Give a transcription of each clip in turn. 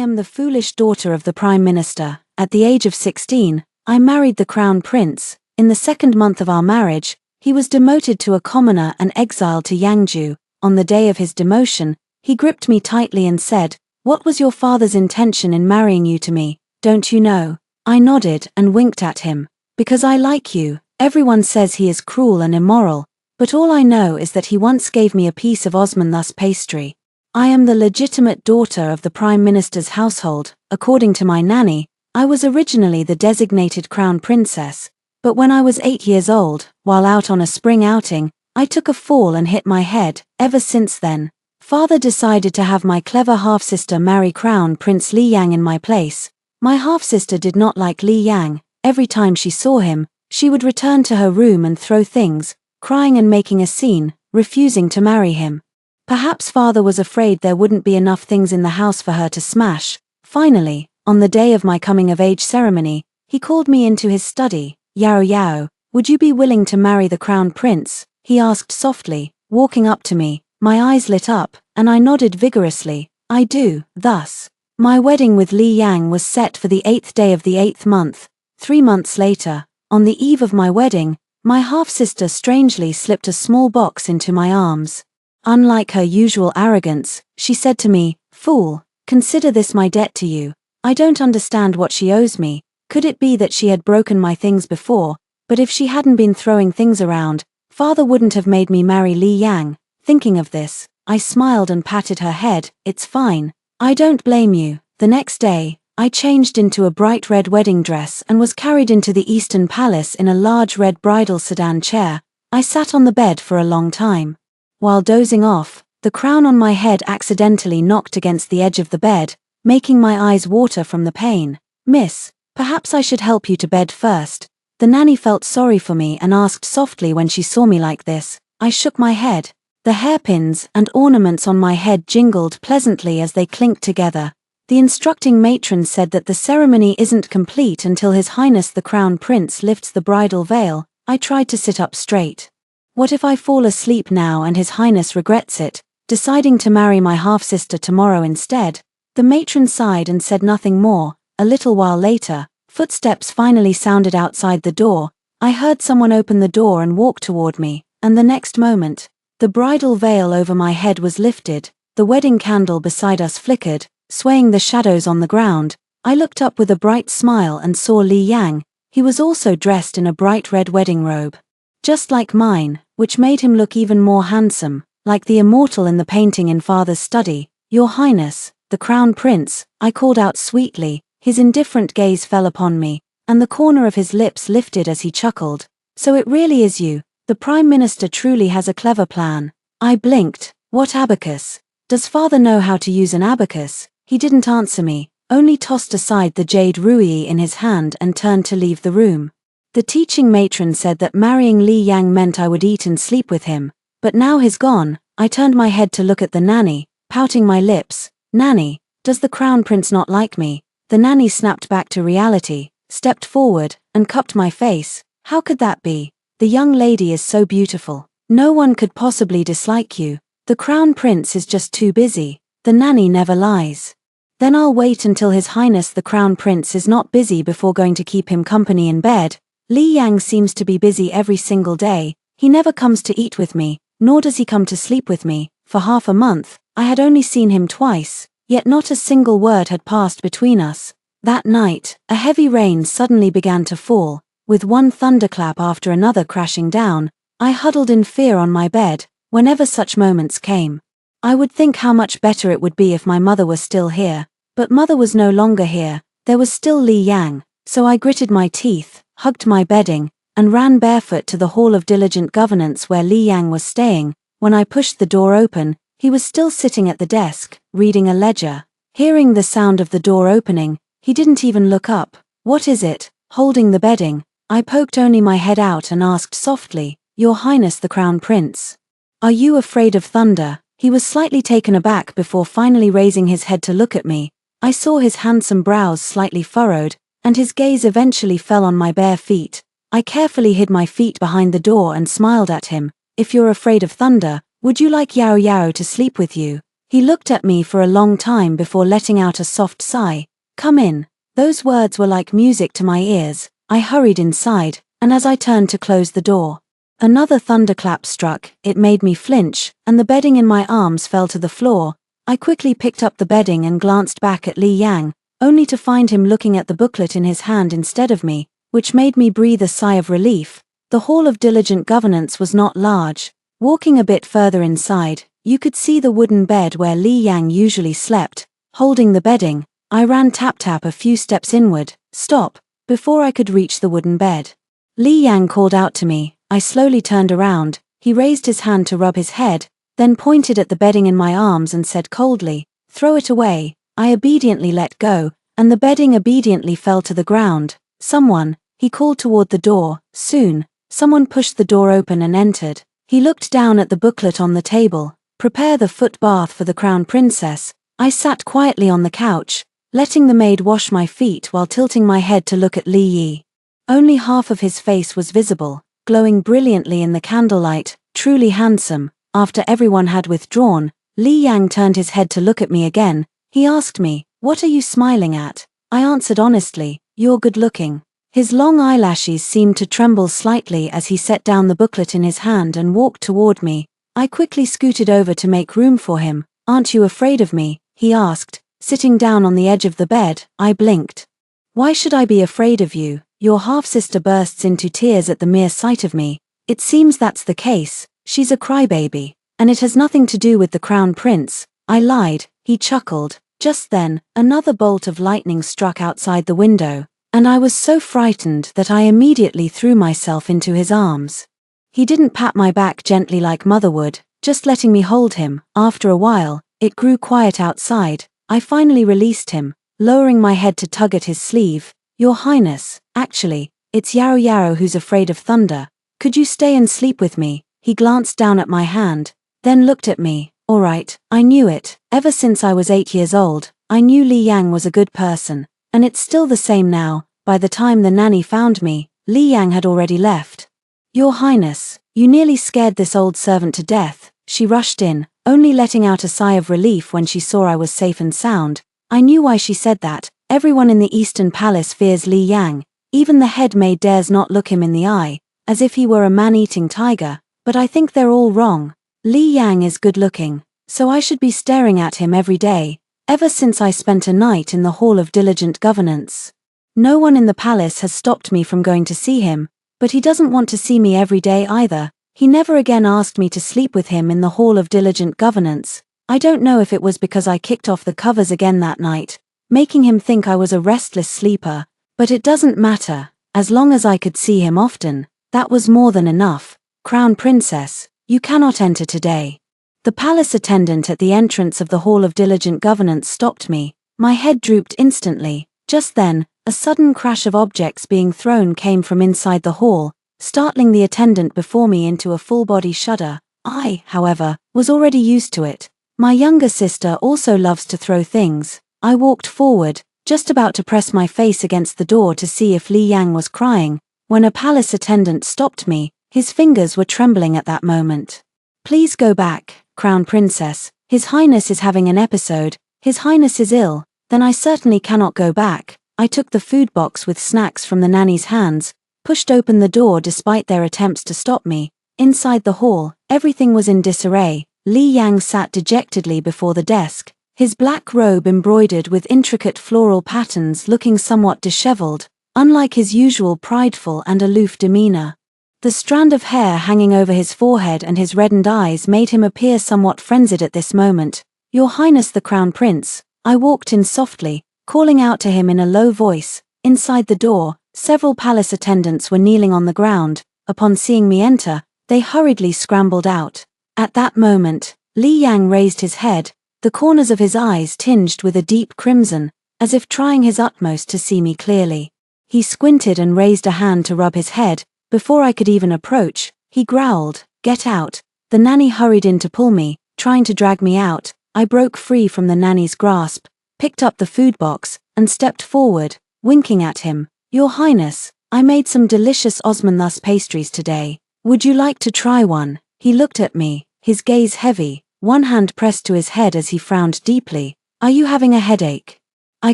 am the foolish daughter of the Prime Minister. At the age of 16, I married the Crown Prince. In the second month of our marriage, he was demoted to a commoner and exiled to Yangju. On the day of his demotion, he gripped me tightly and said, "What was your father's intention in marrying you to me? Don't you know?" I nodded and winked at him. "Because I like you. Everyone says he is cruel and immoral, but all I know is that he once gave me a piece of Osmanthus pastry. I am the legitimate daughter of the Prime Minister's household. According to my nanny, I was originally the designated Crown Princess, but when I was 8 years old, while out on a spring outing, I took a fall and hit my head. Ever since then, Father decided to have my clever half-sister marry Crown Prince Li Yang in my place. My half-sister did not like Li Yang. Every time she saw him, she would return to her room and throw things, crying and making a scene, refusing to marry him. Perhaps Father was afraid there wouldn't be enough things in the house for her to smash. Finally, on the day of my coming-of-age ceremony, he called me into his study. "Yao Yao, would you be willing to marry the Crown Prince?" he asked softly, walking up to me. My eyes lit up, and I nodded vigorously. "I do." Thus, my wedding with Li Yang was set for the 8th day of the 8th month. 3 months later, on the eve of my wedding, my half-sister strangely slipped a small box into my arms. Unlike her usual arrogance, she said to me, "Fool, consider this my debt to you. I don't understand what she owes me." Could it be that she had broken my things before? But if she hadn't been throwing things around, Father wouldn't have made me marry Li Yang. Thinking of this, I smiled and patted her head. "It's fine. I don't blame you." The next day, I changed into a bright red wedding dress and was carried into the Eastern Palace in a large red bridal sedan chair. I sat on the bed for a long time. While dozing off, the crown on my head accidentally knocked against the edge of the bed, making my eyes water from the pain. "Miss, perhaps I should help you to bed first." The nanny felt sorry for me and asked softly when she saw me like this. I shook my head. The hairpins and ornaments on my head jingled pleasantly as they clinked together. The instructing matron said that the ceremony isn't complete until His Highness the Crown Prince lifts the bridal veil. I tried to sit up straight. What if I fall asleep now and His Highness regrets it, deciding to marry my half-sister tomorrow instead? The matron sighed and said nothing more. A little while later, footsteps finally sounded outside the door. I heard someone open the door and walk toward me, and the next moment, the bridal veil over my head was lifted. The wedding candle beside us flickered, swaying the shadows on the ground. I looked up with a bright smile and saw Li Yang. He was also dressed in a bright red wedding robe, just like mine, which made him look even more handsome, like the immortal in the painting in Father's study. "Your Highness, the Crown Prince," I called out sweetly. His indifferent gaze fell upon me, and the corner of his lips lifted as he chuckled. "So it really is you. The Prime Minister truly has a clever plan." I blinked. "What abacus? Does Father know how to use an abacus?" He didn't answer me, only tossed aside the jade ruyi in his hand and turned to leave the room. The teaching matron said that marrying Li Yang meant I would eat and sleep with him, but now he's gone. I turned my head to look at the nanny, pouting my lips. "Nanny, does the Crown Prince not like me?" The nanny snapped back to reality, stepped forward, and cupped my face. "How could that be? The young lady is so beautiful. No one could possibly dislike you. The Crown Prince is just too busy." The nanny never lies. "Then I'll wait until His Highness the Crown Prince is not busy before going to keep him company in bed. Li Yang seems to be busy every single day. He never comes to eat with me, nor does he come to sleep with me. For half a month, I had only seen him twice, yet not a single word had passed between us." That night, a heavy rain suddenly began to fall, with one thunderclap after another crashing down. I huddled in fear on my bed. Whenever such moments came, I would think how much better it would be if my mother were still here. But mother was no longer here. There was still Li Yang, so I gritted my teeth, hugged my bedding, and ran barefoot to the Hall of Diligent Governance where Li Yang was staying. When I pushed the door open, he was still sitting at the desk, reading a ledger. Hearing the sound of the door opening, he didn't even look up. "What is it?" Holding the bedding, I poked only my head out and asked softly, "Your Highness the Crown Prince, are you afraid of thunder?" He was slightly taken aback before finally raising his head to look at me. I saw his handsome brows slightly furrowed, and his gaze eventually fell on my bare feet. I carefully hid my feet behind the door and smiled at him. "If you're afraid of thunder, would you like Yao Yao to sleep with you?" He looked at me for a long time before letting out a soft sigh. "Come in." Those words were like music to my ears. I hurried inside, and as I turned to close the door, another thunderclap struck. It made me flinch, and the bedding in my arms fell to the floor. I quickly picked up the bedding and glanced back at Li Yang, only to find him looking at the booklet in his hand instead of me, which made me breathe a sigh of relief. The Hall of Diligent Governance was not large. Walking a bit further inside, you could see the wooden bed where Li Yang usually slept. Holding the bedding, I ran tap-tap a few steps inward. "Stop," before I could reach the wooden bed. Li Yang called out to me. I slowly turned around. He raised his hand to rub his head, then pointed at the bedding in my arms and said coldly, "Throw it away." I obediently let go, and the bedding obediently fell to the ground. "Someone," he called toward the door. Soon, someone pushed the door open and entered. He looked down at the booklet on the table. "Prepare the foot bath for the Crown Princess." I sat quietly on the couch, letting the maid wash my feet while tilting my head to look at Li Yi. Only half of his face was visible, glowing brilliantly in the candlelight, truly handsome. After everyone had withdrawn, Li Yang turned his head to look at me again. He asked me, "What are you smiling at?" I answered honestly, "You're good-looking." His long eyelashes seemed to tremble slightly as he set down the booklet in his hand and walked toward me. I quickly scooted over to make room for him. "Aren't you afraid of me?" he asked, sitting down on the edge of the bed. I blinked. "Why should I be afraid of you?" Your half-sister bursts into tears at the mere sight of me. "It seems that's the case. She's a crybaby, and it has nothing to do with the Crown Prince." I lied. He chuckled. Just then, another bolt of lightning struck outside the window, and I was so frightened that I immediately threw myself into his arms. He didn't pat my back gently like Mother would, just letting me hold him. After a while, it grew quiet outside. I finally released him, lowering my head to tug at his sleeve. "Your Highness, actually, it's Yarrow Yarrow who's afraid of thunder. Could you stay and sleep with me?" He glanced down at my hand, then looked at me. "All right, I knew it. Ever since I was 8 years old, I knew Li Yang was a good person, and it's still the same now." By the time the nanny found me, Li Yang had already left. "Your Highness, you nearly scared this old servant to death." She rushed in, only letting out a sigh of relief when she saw I was safe and sound. I knew why she said that. Everyone in the Eastern Palace fears Li Yang. Even the head maid dares not look him in the eye, as if he were a man-eating tiger. But I think they're all wrong. Li Yang is good-looking, so I should be staring at him every day, ever since I spent a night in the Hall of Diligent Governance. No one in the palace has stopped me from going to see him, but he doesn't want to see me every day either. He never again asked me to sleep with him in the Hall of Diligent Governance. I don't know if it was because I kicked off the covers again that night, making him think I was a restless sleeper, but it doesn't matter. As long as I could see him often, that was more than enough. "Crown Princess, you cannot enter today." The palace attendant at the entrance of the Hall of Diligent Governance stopped me. My head drooped instantly. Just then, a sudden crash of objects being thrown came from inside the hall, startling the attendant before me into a full-body shudder. I, however, was already used to it. My younger sister also loves to throw things. I walked forward, just about to press my face against the door to see if Li Yang was crying, when a palace attendant stopped me. His fingers were trembling at that moment. "Please go back, Crown Princess. His Highness is having an episode. His Highness is ill." "Then I certainly cannot go back." I took the food box with snacks from the nanny's hands, pushed open the door despite their attempts to stop me. Inside the hall, everything was in disarray. Li Yang sat dejectedly before the desk, his black robe embroidered with intricate floral patterns, looking somewhat disheveled, unlike his usual prideful and aloof demeanor. The strand of hair hanging over his forehead and his reddened eyes made him appear somewhat frenzied at this moment. "Your Highness the Crown Prince." I walked in softly, calling out to him in a low voice. Inside the door, several palace attendants were kneeling on the ground. Upon seeing me enter, they hurriedly scrambled out. At that moment, Li Yang raised his head, the corners of his eyes tinged with a deep crimson, as if trying his utmost to see me clearly. He squinted and raised a hand to rub his head. Before I could even approach, he growled, "Get out." The nanny hurried in to pull me, trying to drag me out. I broke free from the nanny's grasp, picked up the food box, and stepped forward, winking at him. "Your Highness, I made some delicious Osmanthus pastries today. Would you like to try one?" He looked at me, his gaze heavy. one hand pressed to his head as he frowned deeply. "Are you having a headache?" I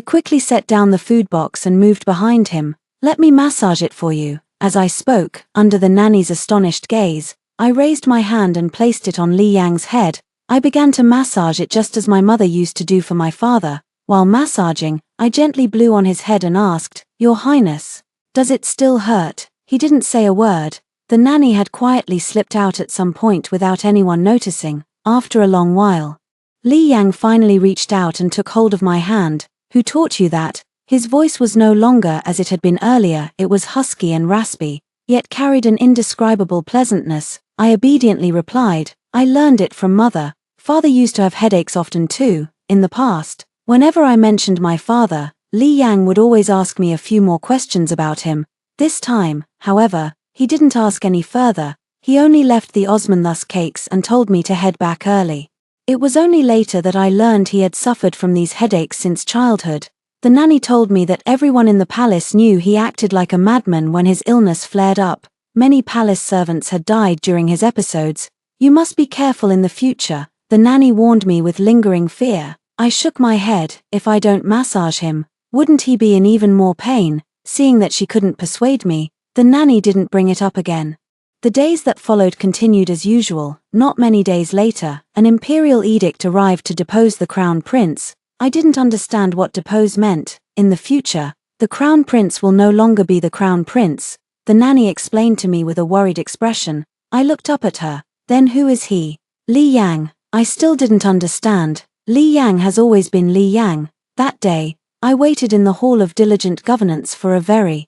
quickly set down the food box and moved behind him. "Let me massage it for you." As I spoke, under the nanny's astonished gaze, I raised my hand and placed it on Li Yang's head. I began to massage it just as my mother used to do for my father. While massaging, I gently blew on his head and asked, "Your Highness, does it still hurt?" He didn't say a word. The nanny had quietly slipped out at some point without anyone noticing. After a long while, Li Yang finally reached out and took hold of my hand. "Who taught you that?" His voice was no longer as it had been earlier. It was husky and raspy, yet carried an indescribable pleasantness. I obediently replied, "I learned it from Mother. Father used to have headaches often too, in the past." Whenever I mentioned my father, Li Yang would always ask me a few more questions about him. This time, however, he didn't ask any further. He only left the Osmanthus cakes and told me to head back early. It was only later that I learned he had suffered from these headaches since childhood. The nanny told me that everyone in the palace knew he acted like a madman when his illness flared up. Many palace servants had died during his episodes. "You must be careful in the future," the nanny warned me with lingering fear. I shook my head. "If I don't massage him, wouldn't he be in even more pain?" Seeing that she couldn't persuade me, the nanny didn't bring it up again. The days that followed continued as usual. Not many days later, an imperial edict arrived to depose the crown prince. I didn't understand what depose meant. "In the future, the crown prince will no longer be the crown prince," the nanny explained to me with a worried expression. I looked up at her. "Then who is he?" "Li Yang." I still didn't understand. Li Yang has always been Li Yang. That day, I waited in the hall of diligent governance for a very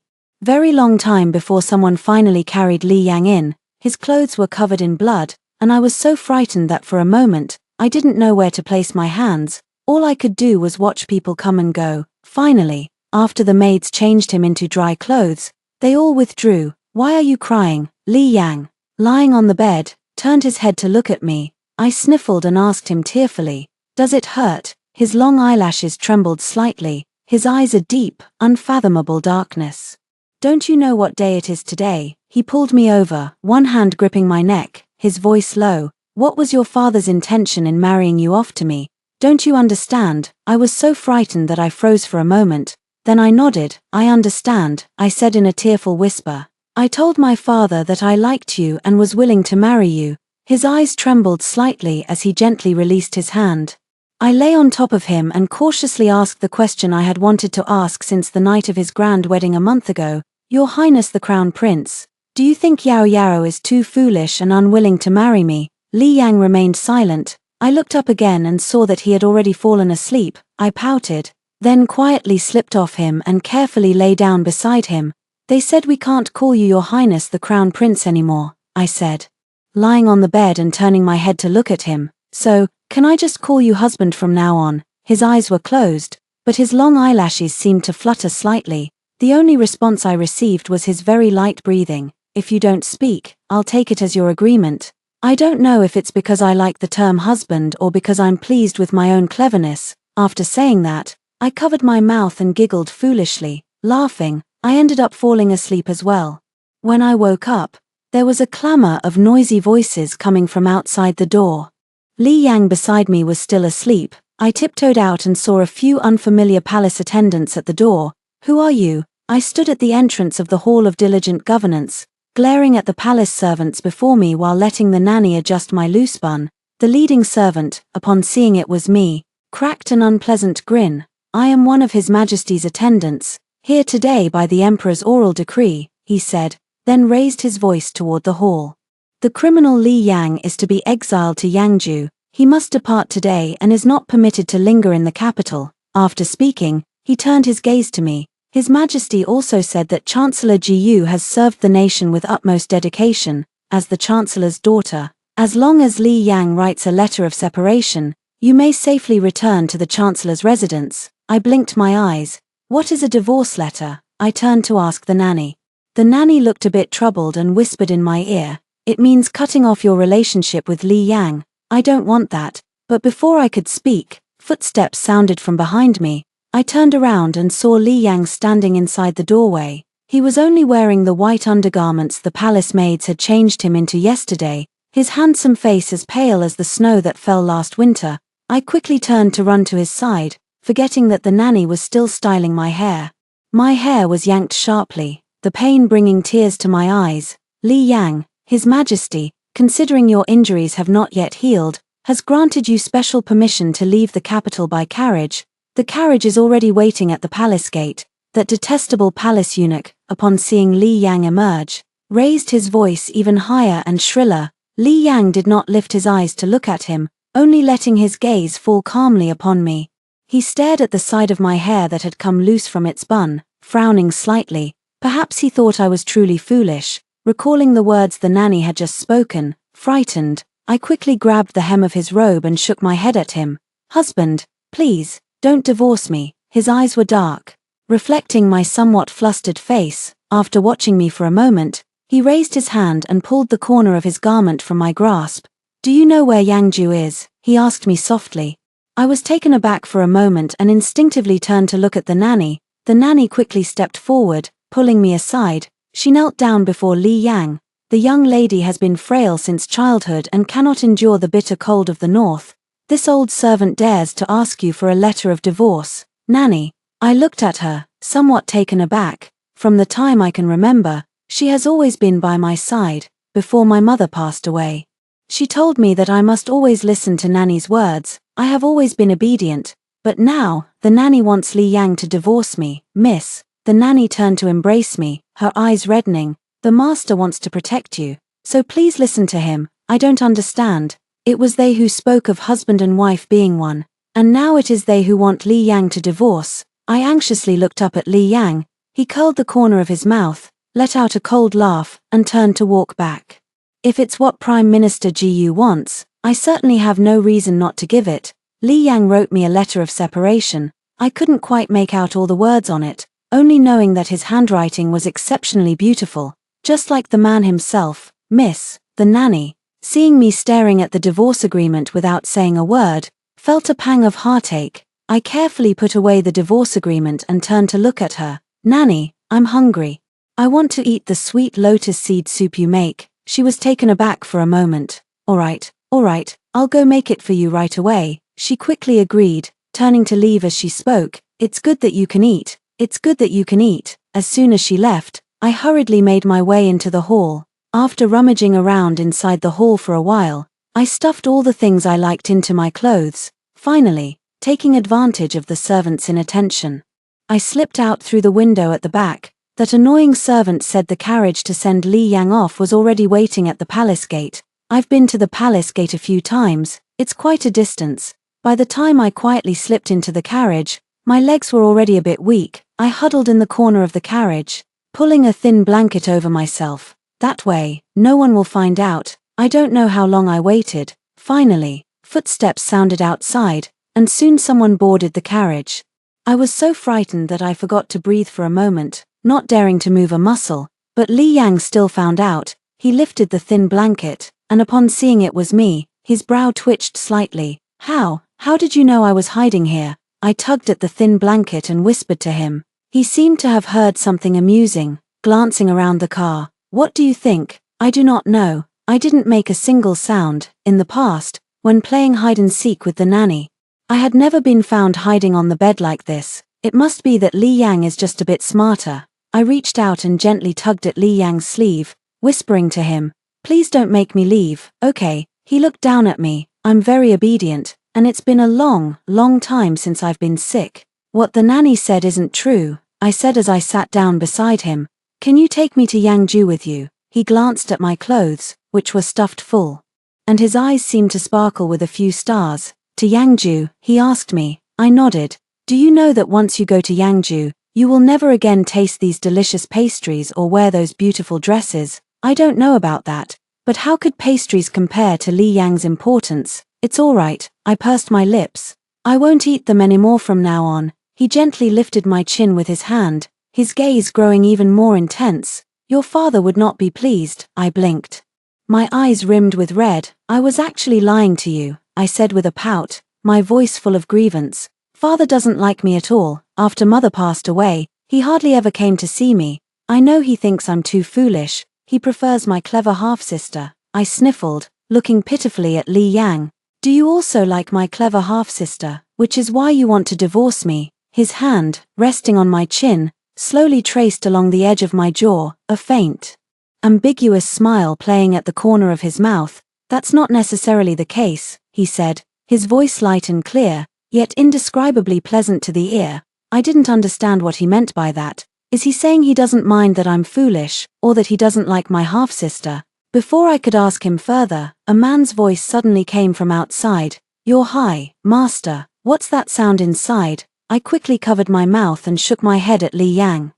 long time before someone finally carried Li Yang in. His clothes were covered in blood, and I was so frightened that for a moment, I didn't know where to place my hands. All I could do was watch people come and go. Finally, after the maids changed him into dry clothes, they all withdrew. "Why are you crying?" Li Yang, lying on the bed, turned his head to look at me. I sniffled and asked him tearfully, "Does it hurt?" His long eyelashes trembled slightly, his eyes a deep, unfathomable darkness. "Don't you know what day it is today?" He pulled me over, one hand gripping my neck, his voice low. "What was your father's intention in marrying you off to me? Don't you understand?" I was so frightened that I froze for a moment. Then I nodded. "I understand," I said in a tearful whisper. "I told my father that I liked you and was willing to marry you." His eyes trembled slightly as he gently released his hand. I lay on top of him and cautiously asked the question I had wanted to ask since the night of his grand wedding a month ago. "Your Highness the Crown Prince, do you think Yao Yao is too foolish and unwilling to marry me?" Li Yang remained silent. I looked up again and saw that he had already fallen asleep. I pouted, then quietly slipped off him and carefully lay down beside him. "They said we can't call you Your Highness the Crown Prince anymore," I said, lying on the bed and turning my head to look at him. "So, can I just call you husband from now on?" His eyes were closed, but his long eyelashes seemed to flutter slightly. The only response I received was his very light breathing. "If you don't speak, I'll take it as your agreement." I don't know if it's because I like the term husband or because I'm pleased with my own cleverness. After saying that, I covered my mouth and giggled foolishly. Laughing, I ended up falling asleep as well. When I woke up, there was a clamor of noisy voices coming from outside the door. Li Yang beside me was still asleep. I tiptoed out and saw a few unfamiliar palace attendants at the door. "Who are you?" I stood at the entrance of the hall of diligent governance, glaring at the palace servants before me while letting the nanny adjust my loose bun. The leading servant, upon seeing it was me, cracked an unpleasant grin. "I am one of His Majesty's attendants, here today by the Emperor's oral decree," he said, then raised his voice toward the hall. "The criminal Li Yang is to be exiled to Yangju. He must depart today and is not permitted to linger in the capital." After speaking, he turned his gaze to me. His Majesty also said that Chancellor Jiyu has served the nation with utmost dedication. As the Chancellor's daughter, as long as Li Yang writes a letter of separation, you may safely return to the Chancellor's residence. I blinked my eyes. "What is a divorce letter?" I turned to ask the nanny. The nanny looked a bit troubled and whispered in my ear, "It means cutting off your relationship with Li Yang." I don't want that. But before I could speak, footsteps sounded from behind me. I turned around and saw Li Yang standing inside the doorway. He was only wearing the white undergarments the palace maids had changed him into yesterday. his handsome face as pale as the snow that fell last winter. I quickly turned to run to his side, forgetting that the nanny was still styling my hair. My hair was yanked sharply, the pain bringing tears to my eyes. Li Yang, His Majesty, considering your injuries have not yet healed, has granted you special permission to leave the capital by carriage. The carriage is already waiting at the palace gate. That detestable palace eunuch, upon seeing Li Yang emerge, raised his voice even higher and shriller. Li Yang did not lift his eyes to look at him, only letting his gaze fall calmly upon me. He stared at the side of my hair that had come loose from its bun, frowning slightly. Perhaps he thought I was truly foolish. Recalling the words the nanny had just spoken, frightened, I quickly grabbed the hem of his robe and shook my head at him. Husband, please, don't divorce me. His eyes were dark, reflecting my somewhat flustered face. After watching me for a moment, he raised his hand and pulled the corner of his garment from my grasp. Do you know where Yangju is? He asked me softly. I was taken aback for a moment and instinctively turned to look at the nanny. The nanny quickly stepped forward, pulling me aside. She knelt down before Li Yang. The young lady has been frail since childhood and cannot endure the bitter cold of the north. This old servant dares to ask you for a letter of divorce. Nanny. I looked at her, somewhat taken aback. From the time I can remember, she has always been by my side, before my mother passed away. She told me that I must always listen to Nanny's words. I have always been obedient, but now, the nanny wants Li Yang to divorce me. Miss. The nanny turned to embrace me, her eyes reddening. The master wants to protect you, so please listen to him. I don't understand. It was they who spoke of husband and wife being one, and now it is they who want Li Yang to divorce. I anxiously looked up at Li Yang. He curled the corner of his mouth, let out a cold laugh, and turned to walk back. If it's what Prime Minister Gu wants, I certainly have no reason not to give it. Li Yang wrote me a letter of separation. I couldn't quite make out all the words on it, only knowing that his handwriting was exceptionally beautiful, just like the man himself. Miss, the nanny, seeing me staring at the divorce agreement without saying a word, felt a pang of heartache. I carefully put away the divorce agreement and turned to look at her. Nanny, I'm hungry. I want to eat the sweet lotus seed soup you make. She was taken aback for a moment. All right, I'll go make it for you right away. She quickly agreed, turning to leave as she spoke. It's good that you can eat. It's good that you can eat. As soon as she left, I hurriedly made my way into the hall. After rummaging around inside the hall for a while, I stuffed all the things I liked into my clothes. Finally, taking advantage of the servant's inattention, I slipped out through the window at the back. That annoying servant said the carriage to send Li Yang off was already waiting at the palace gate. I've been to the palace gate a few times. It's quite a distance. By the time I quietly slipped into the carriage, my legs were already a bit weak. I huddled in the corner of the carriage, pulling a thin blanket over myself. That way, no one will find out. I don't know how long I waited. Finally, footsteps sounded outside, and soon someone boarded the carriage. I was so frightened that I forgot to breathe for a moment, not daring to move a muscle, but Li Yang still found out. He lifted the thin blanket, and upon seeing it was me, his brow twitched slightly. How did you know I was hiding here? I tugged at the thin blanket and whispered to him. He seemed to have heard something amusing, glancing around the car. What do you think? I do not know. I didn't make a single sound. In the past, when playing hide and seek with the nanny, I had never been found hiding on the bed like this. It must be that Li Yang is just a bit smarter. I reached out and gently tugged at Li Yang's sleeve, whispering to him, please don't make me leave. Okay. He looked down at me. I'm very obedient, and it's been a long time since I've been sick. What the nanny said isn't true, I said as I sat down beside him. Can you take me to Yangju with you? He glanced at my clothes, which were stuffed full, and his eyes seemed to sparkle with a few stars. To Yangju, he asked me. I nodded. Do you know that once you go to Yangju, you will never again taste these delicious pastries or wear those beautiful dresses? I don't know about that, but how could pastries compare to Li Yang's importance? It's all right, I pursed my lips. I won't eat them anymore from now on. He gently lifted my chin with his hand, his gaze growing even more intense. Your father would not be pleased. I blinked. My eyes rimmed with red. I was actually lying to you, I said with a pout, my voice full of grievance. Father doesn't like me at all. After mother passed away, he hardly ever came to see me. I know he thinks I'm too foolish. He prefers my clever half-sister. I sniffled. looking pitifully at Li Yang. "Do you also like my clever half-sister, which is why you want to divorce me?" His hand, resting on my chin, slowly traced along the edge of my jaw, a faint, ambiguous smile playing at the corner of his mouth. "That's not necessarily the case," he said, his voice light and clear, yet indescribably pleasant to the ear. I didn't understand what he meant by that. Is he saying he doesn't mind that I'm foolish, or that he doesn't like my half-sister? Before I could ask him further, a man's voice suddenly came from outside. "You're high, master. What's that sound inside?" I quickly covered my mouth and shook my head at Li Yang.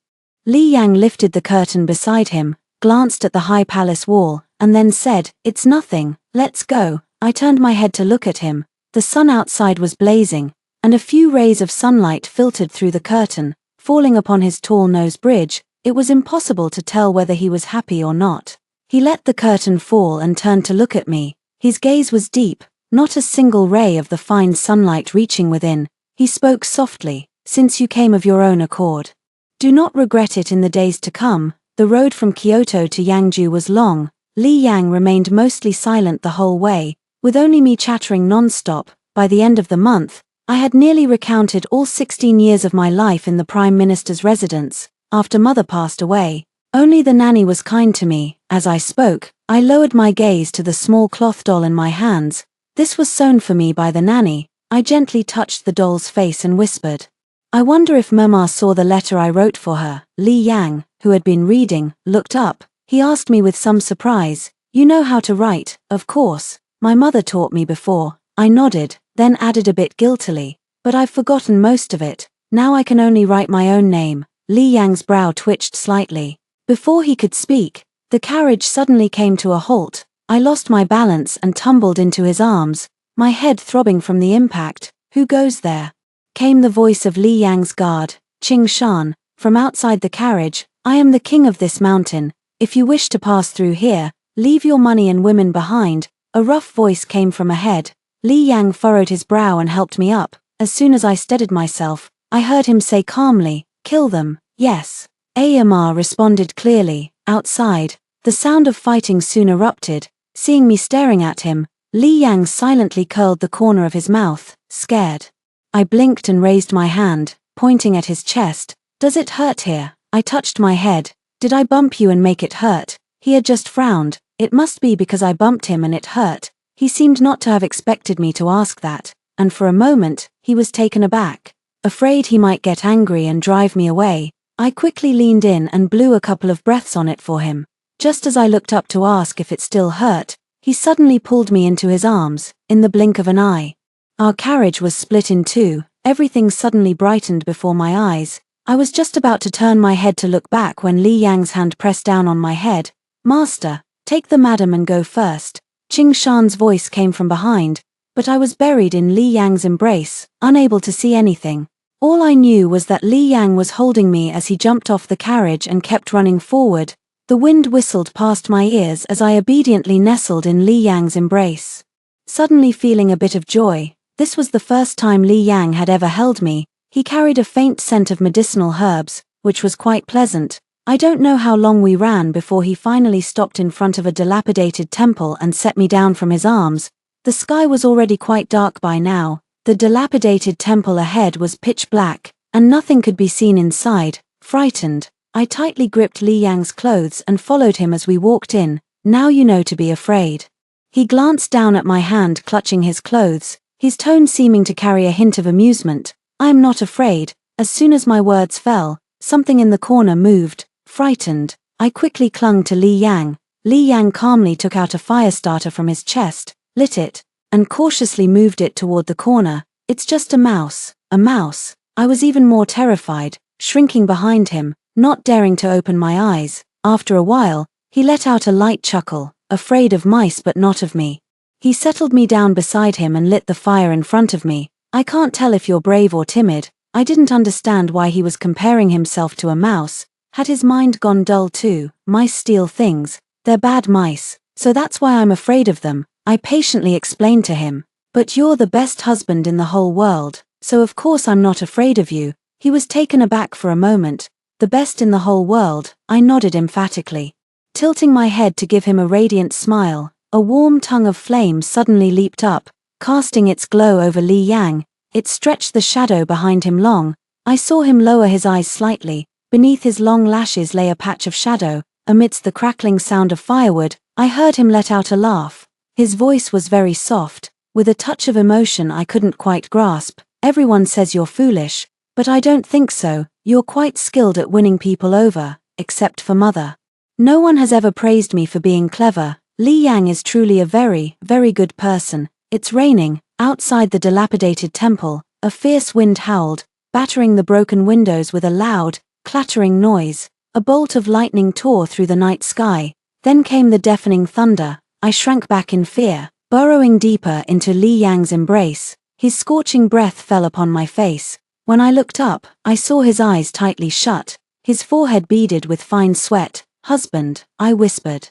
Li Yang lifted the curtain beside him, glanced at the high palace wall, and then said, "It's nothing, let's go." I turned my head to look at him. The sun outside was blazing, and a few rays of sunlight filtered through the curtain, falling upon his tall nose bridge. It was impossible to tell whether he was happy or not. He let the curtain fall and turned to look at me. His gaze was deep, not a single ray of the fine sunlight reaching within. He spoke softly, "Since you came of your own accord, do not regret it in the days to come." The road from Kyoto to Yangju was long. Li Yang remained mostly silent the whole way, with only me chattering non-stop. By the end of the month, I had nearly recounted all 16 years of my life in the Prime Minister's residence. After Mother passed away, only the nanny was kind to me. As I spoke, I lowered my gaze to the small cloth doll in my hands. This was sewn for me by the nanny. I gently touched the doll's face and whispered, "I wonder if Mama saw the letter I wrote for her." Li Yang, who had been reading, looked up. He asked me with some surprise, "You know how to write?" "Of course. My mother taught me before." I nodded, then added a bit guiltily, "But I've forgotten most of it. Now I can only write my own name." Li Yang's brow twitched slightly. Before he could speak, the carriage suddenly came to a halt. I lost my balance and tumbled into his arms, my head throbbing from the impact. "Who goes there?" came the voice of Li Yang's guard, Qing Shan, from outside the carriage. "I am the king of this mountain. If you wish to pass through here, leave your money and women behind." A rough voice came from ahead. Li Yang furrowed his brow and helped me up. As soon as I steadied myself, I heard him say calmly, "Kill them." "Yes." Amar responded clearly. Outside, the sound of fighting soon erupted. Seeing me staring at him, Li Yang silently curled the corner of his mouth, scared. I blinked and raised my hand, pointing at his chest. "Does it hurt here?" I touched my head. "Did I bump you and make it hurt?" He had just frowned. It must be because I bumped him and it hurt. He seemed not to have expected me to ask that, and for a moment, he was taken aback. Afraid he might get angry and drive me away, I quickly leaned in and blew a couple of breaths on it for him. Just as I looked up to ask if it still hurt, he suddenly pulled me into his arms, in the blink of an eye. Our carriage was split in two. Everything suddenly brightened before my eyes. I was just about to turn my head to look back when Li Yang's hand pressed down on my head. "Master, take the madam and go first." Qing Shan's voice came from behind, but I was buried in Li Yang's embrace, unable to see anything. All I knew was that Li Yang was holding me as he jumped off the carriage and kept running forward. The wind whistled past my ears as I obediently nestled in Li Yang's embrace. Suddenly feeling a bit of joy, this was the first time Li Yang had ever held me. He carried a faint scent of medicinal herbs, which was quite pleasant. I don't know how long we ran before he finally stopped in front of a dilapidated temple and set me down from his arms. The sky was already quite dark by now. The dilapidated temple ahead was pitch black, and nothing could be seen inside. Frightened, I tightly gripped Li Yang's clothes and followed him as we walked in. "Now you know to be afraid." He glanced down at my hand clutching his clothes, his tone seeming to carry a hint of amusement. "I am not afraid." As soon as my words fell, something in the corner moved. Frightened, I quickly clung to Li Yang. Li Yang calmly took out a fire starter from his chest, lit it, and cautiously moved it toward the corner. "It's just a mouse." A mouse. I was even more terrified, shrinking behind him, not daring to open my eyes. After a while, he let out a light chuckle, afraid of mice but not of me. He settled me down beside him and lit the fire in front of me. "I can't tell if you're brave or timid." I didn't understand why he was comparing himself to a mouse. Had his mind gone dull too? Mice steal things. They're bad mice, so that's why I'm afraid of them. I patiently explained to him. "But you're the best husband in the whole world, so of course I'm not afraid of you." He was taken aback for a moment. "The best in the whole world," I nodded emphatically, tilting my head to give him a radiant smile. A warm tongue of flame suddenly leaped up, casting its glow over Li Yang. It stretched the shadow behind him long. I saw him lower his eyes slightly. Beneath his long lashes lay a patch of shadow. Amidst the crackling sound of firewood, I heard him let out a laugh. His voice was very soft, with a touch of emotion I couldn't quite grasp. Everyone says you're foolish, but I don't think so. You're quite skilled at winning people over, except for Mother. No one has ever praised me for being clever. Li Yang is truly a very, very good person. It's raining. Outside the dilapidated temple, a fierce wind howled, battering the broken windows with a loud, clattering noise. A bolt of lightning tore through the night sky. Then came the deafening thunder. I shrank back in fear, burrowing deeper into Li Yang's embrace. His scorching breath fell upon my face. When I looked up, I saw his eyes tightly shut, his forehead beaded with fine sweat. "Husband," I whispered.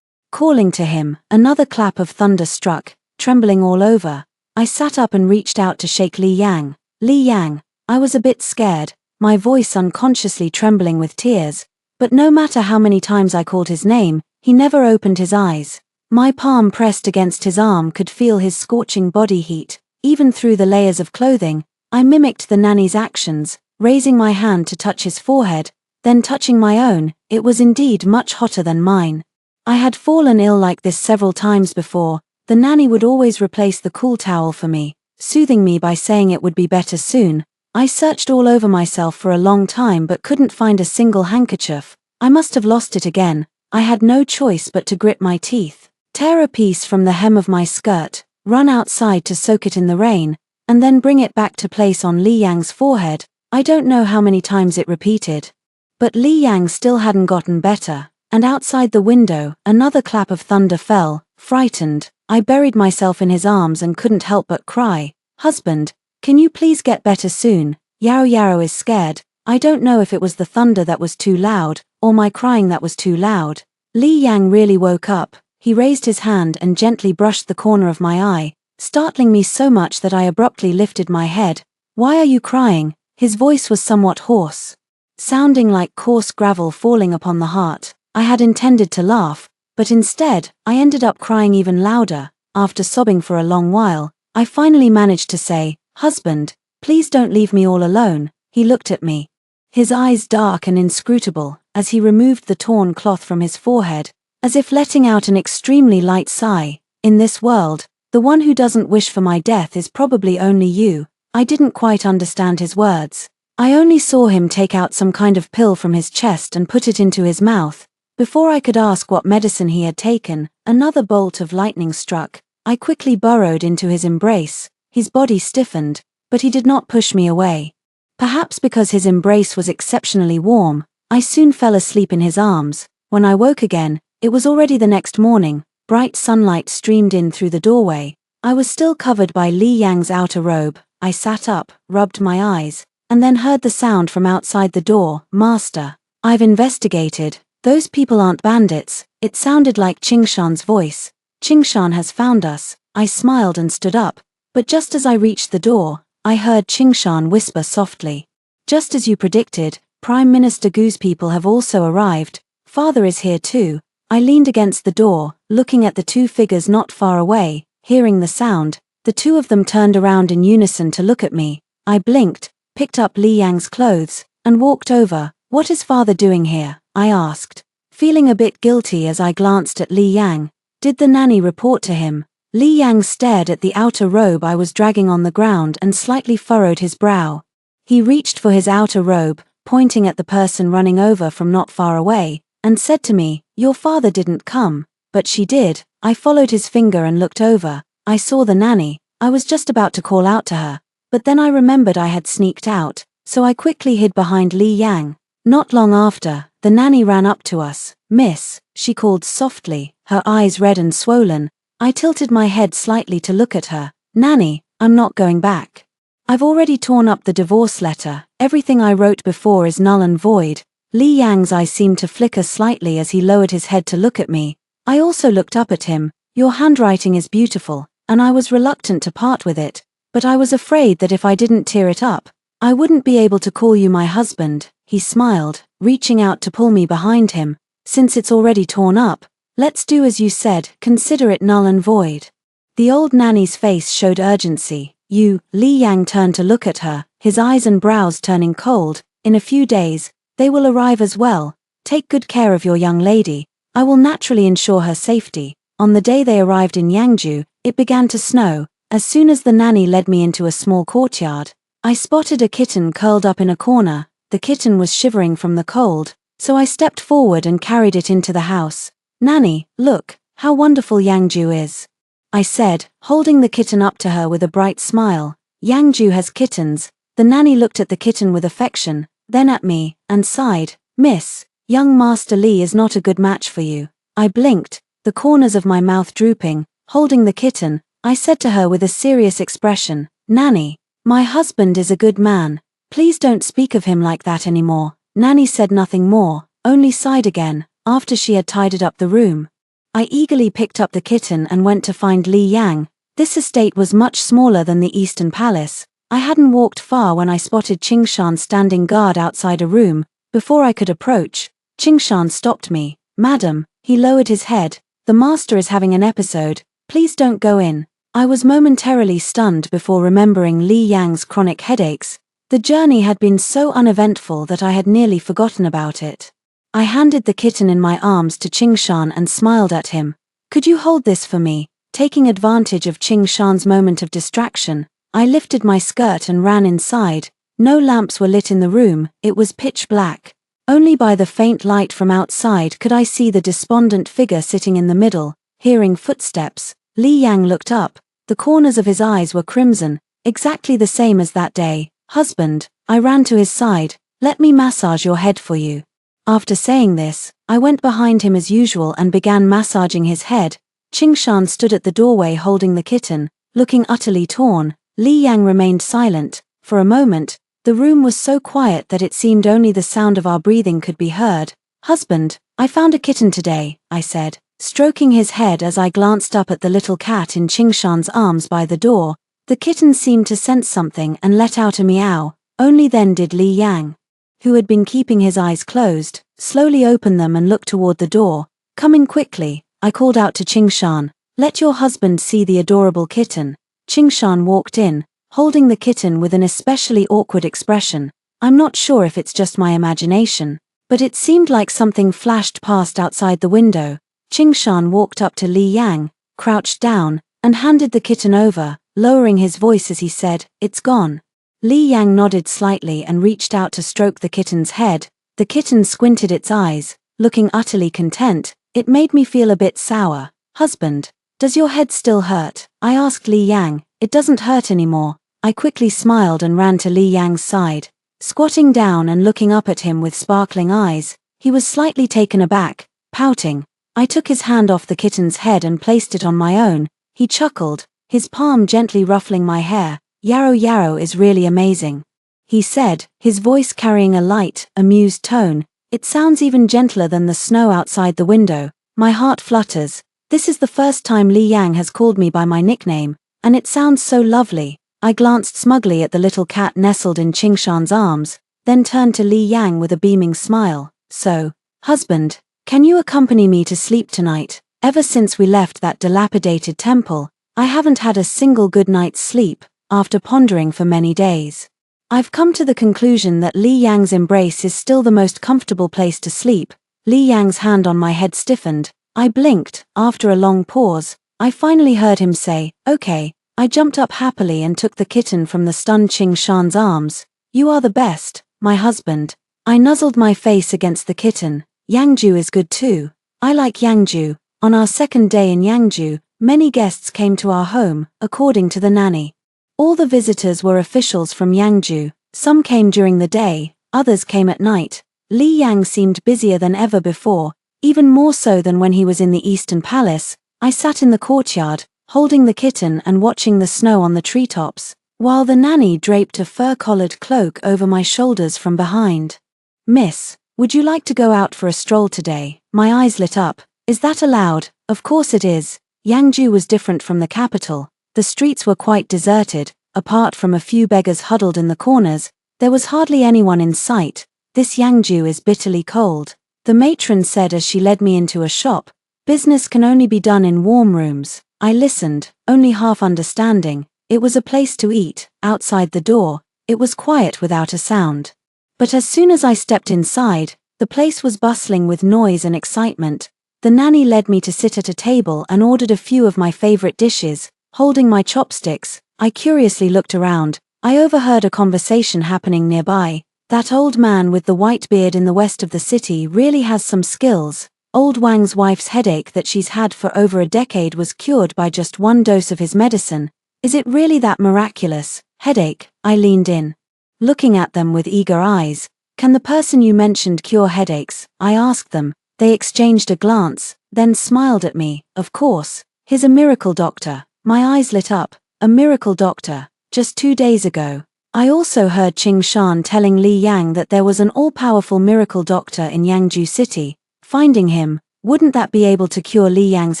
Calling to him, another clap of thunder struck, trembling all over. I sat up and reached out to shake Li Yang. Li Yang. I was a bit scared, my voice unconsciously trembling with tears. But no matter how many times I called his name, he never opened his eyes. My palm pressed against his arm could feel his scorching body heat. Even through the layers of clothing, I mimicked the nanny's actions, raising my hand to touch his forehead, then touching my own. It was indeed much hotter than mine. I had fallen ill like this several times before. The nanny would always replace the cool towel for me, soothing me by saying it would be better soon. I searched all over myself for a long time but couldn't find a single handkerchief. I must have lost it again. I had no choice but to grit my teeth, tear a piece from the hem of my skirt, run outside to soak it in the rain, and then bring it back to place on Li Yang's forehead. I don't know how many times it repeated. But Li Yang still hadn't gotten better, and outside the window, another clap of thunder fell. Frightened, I buried myself in his arms and couldn't help but cry, "Husband, can you please get better soon? Yao Yao is scared." I don't know if it was the thunder that was too loud, or my crying that was too loud. Li Yang really woke up. He raised his hand and gently brushed the corner of my eye, startling me so much that I abruptly lifted my head. "Why are you crying?" His voice was somewhat hoarse, sounding like coarse gravel falling upon the heart. I had intended to laugh, but instead, I ended up crying even louder. After sobbing for a long while, I finally managed to say, "Husband, please don't leave me all alone." He looked at me, his eyes dark and inscrutable, as he removed the torn cloth from his forehead, as if letting out an extremely light sigh. "In this world, the one who doesn't wish for my death is probably only you." I didn't quite understand his words. I only saw him take out some kind of pill from his chest and put it into his mouth. Before I could ask what medicine he had taken, another bolt of lightning struck. I quickly burrowed into his embrace. His body stiffened, but he did not push me away. Perhaps because his embrace was exceptionally warm, I soon fell asleep in his arms. When I woke again, it was already the next morning. Bright sunlight streamed in through the doorway. I was still covered by Li Yang's outer robe. I sat up, rubbed my eyes, and then heard the sound from outside the door. "Master, I've investigated. Those people aren't bandits." It sounded like Qingshan's voice. "Qingshan has found us." I smiled and stood up, but just as I reached the door, I heard Qingshan whisper softly, "Just as you predicted, Prime Minister Gu's people have also arrived. Father is here too." I leaned against the door, looking at the two figures not far away. Hearing the sound, the two of them turned around in unison to look at me. I blinked, picked up Li Yang's clothes, and walked over. "What is father doing here?" I asked, feeling a bit guilty as I glanced at Li Yang. Did the nanny report to him? Li Yang stared at the outer robe I was dragging on the ground and slightly furrowed his brow. He reached for his outer robe, pointing at the person running over from not far away, and said to me, "Your father didn't come." "But she did." I followed his finger and looked over. I saw the nanny. I was just about to call out to her, but then I remembered I had sneaked out, so I quickly hid behind Li Yang. Not long after, the nanny ran up to us. "Miss," she called softly, her eyes red and swollen. I tilted my head slightly to look at her. "Nanny, I'm not going back. I've already torn up the divorce letter. Everything I wrote before is null and void." Li Yang's eyes seemed to flicker slightly as he lowered his head to look at me. I also looked up at him. "Your handwriting is beautiful," and I was reluctant to part with it, but I was afraid that if I didn't tear it up, I wouldn't be able to call you my husband. He smiled, reaching out to pull me behind him. "Since it's already torn up, Let's do as you said, consider it null and void. The old nanny's face showed urgency. You, Li Yang turned to look at her, his eyes and brows turning cold. In a few days, they will arrive as well. Take good care of your young lady. I will naturally ensure her safety. On the day they arrived in Yangju, it began to snow. As soon as the nanny led me into a small courtyard, I spotted a kitten curled up in a corner. The kitten was shivering from the cold, so I stepped forward and carried it into the house. Nanny, look, how wonderful Yangju is, I said, holding the kitten up to her with a bright smile. Yangju has kittens. The nanny looked at the kitten with affection, then at me, and sighed. Miss, young Master Li is not a good match for you. I blinked, the corners of my mouth drooping. Holding the kitten, I said to her with a serious expression, Nanny, my husband is a good man. Please don't speak of him like that anymore. Nanny said nothing more, only sighed again, after she had tidied up the room. I eagerly picked up the kitten and went to find Li Yang. This estate was much smaller than the Eastern Palace. I hadn't walked far when I spotted Qingshan standing guard outside a room. Before I could approach, Qingshan stopped me. Madam, he lowered his head. The master is having an episode. Please don't go in. I was momentarily stunned before remembering Li Yang's chronic headaches. The journey had been so uneventful that I had nearly forgotten about it. I handed the kitten in my arms to Qingshan and smiled at him. Could you hold this for me? Taking advantage of Qingshan's moment of distraction, I lifted my skirt and ran inside. No lamps were lit in the room, it was pitch black. Only by the faint light from outside could I see the despondent figure sitting in the middle. Hearing footsteps, Li Yang looked up. The corners of his eyes were crimson, exactly the same as that day. Husband, I ran to his side. Let me massage your head for you. After saying this, I went behind him as usual and began massaging his head. Qingshan stood at the doorway holding the kitten, looking utterly torn. Li Yang remained silent. For a moment, the room was so quiet that it seemed only the sound of our breathing could be heard. Husband, I found a kitten today, I said, stroking his head as I glanced up at the little cat in Qingshan's arms by the door. The kitten seemed to sense something and let out a meow. Only then did Li Yang, who had been keeping his eyes closed, slowly open them and look toward the door. Coming quickly, I called out to Qingshan, let your husband see the adorable kitten. Qingshan walked in, holding the kitten with an especially awkward expression. I'm not sure if it's just my imagination, but it seemed like something flashed past outside the window. Qingshan walked up to Li Yang, crouched down, and handed the kitten over, lowering his voice as he said, it's gone. Li Yang nodded slightly and reached out to stroke the kitten's head. The kitten squinted its eyes, looking utterly content. It made me feel a bit sour. Husband, does your head still hurt? I asked Li Yang. It doesn't hurt anymore. I quickly smiled and ran to Li Yang's side. Squatting down and looking up at him with sparkling eyes, he was slightly taken aback, pouting. I took his hand off the kitten's head and placed it on my own. He chuckled, his palm gently ruffling my hair. Yarrow Yarrow is really amazing, he said, his voice carrying a light, amused tone. It sounds even gentler than the snow outside the window. My heart flutters. This is the first time Li Yang has called me by my nickname, and it sounds so lovely. I glanced smugly at the little cat nestled in Qingshan's arms, then turned to Li Yang with a beaming smile. So, husband, can you accompany me to sleep tonight? Ever since we left that dilapidated temple, I haven't had a single good night's sleep. After pondering for many days, I've come to the conclusion that Li Yang's embrace is still the most comfortable place to sleep. Li Yang's hand on my head stiffened. I blinked. After a long pause, I finally heard him say, okay. I jumped up happily and took the kitten from the stunned Qingshan's arms. You are the best, my husband. I nuzzled my face against the kitten. Yangju is good too. I like Yangju. On our second day in Yangju, many guests came to our home, according to the nanny. All the visitors were officials from Yangju. Some came during the day, others came at night. Li Yang seemed busier than ever before, even more so than when he was in the Eastern Palace. I sat in the courtyard, holding the kitten and watching the snow on the treetops, while the nanny draped a fur-collared cloak over my shoulders from behind. Miss, would you like to go out for a stroll today? My eyes lit up. Is that allowed? Of course it is. Yangju was different from the capital. The streets were quite deserted. Apart from a few beggars huddled in the corners, there was hardly anyone in sight. This Yangju is bitterly cold, the matron said as she led me into a shop. Business can only be done in warm rooms. I listened, only half understanding. It was a place to eat. Outside the door, it was quiet without a sound. But as soon as I stepped inside, the place was bustling with noise and excitement. The nanny led me to sit at a table and ordered a few of my favorite dishes. Holding my chopsticks, I curiously looked around. I overheard a conversation happening nearby. That old man with the white beard in the west of the city really has some skills. Old Wang's wife's headache that she's had for over a decade was cured by just one dose of his medicine. Is it really that miraculous? Headache? I leaned in, looking at them with eager eyes. Can the person you mentioned cure headaches? I asked them. They exchanged a glance, then smiled at me. Of course. He's a miracle doctor. My eyes lit up. A miracle doctor. Just 2 days ago, I also heard Qing Shan telling Li Yang that there was an all-powerful miracle doctor in Yangju City. Finding him, wouldn't that be able to cure Li Yang's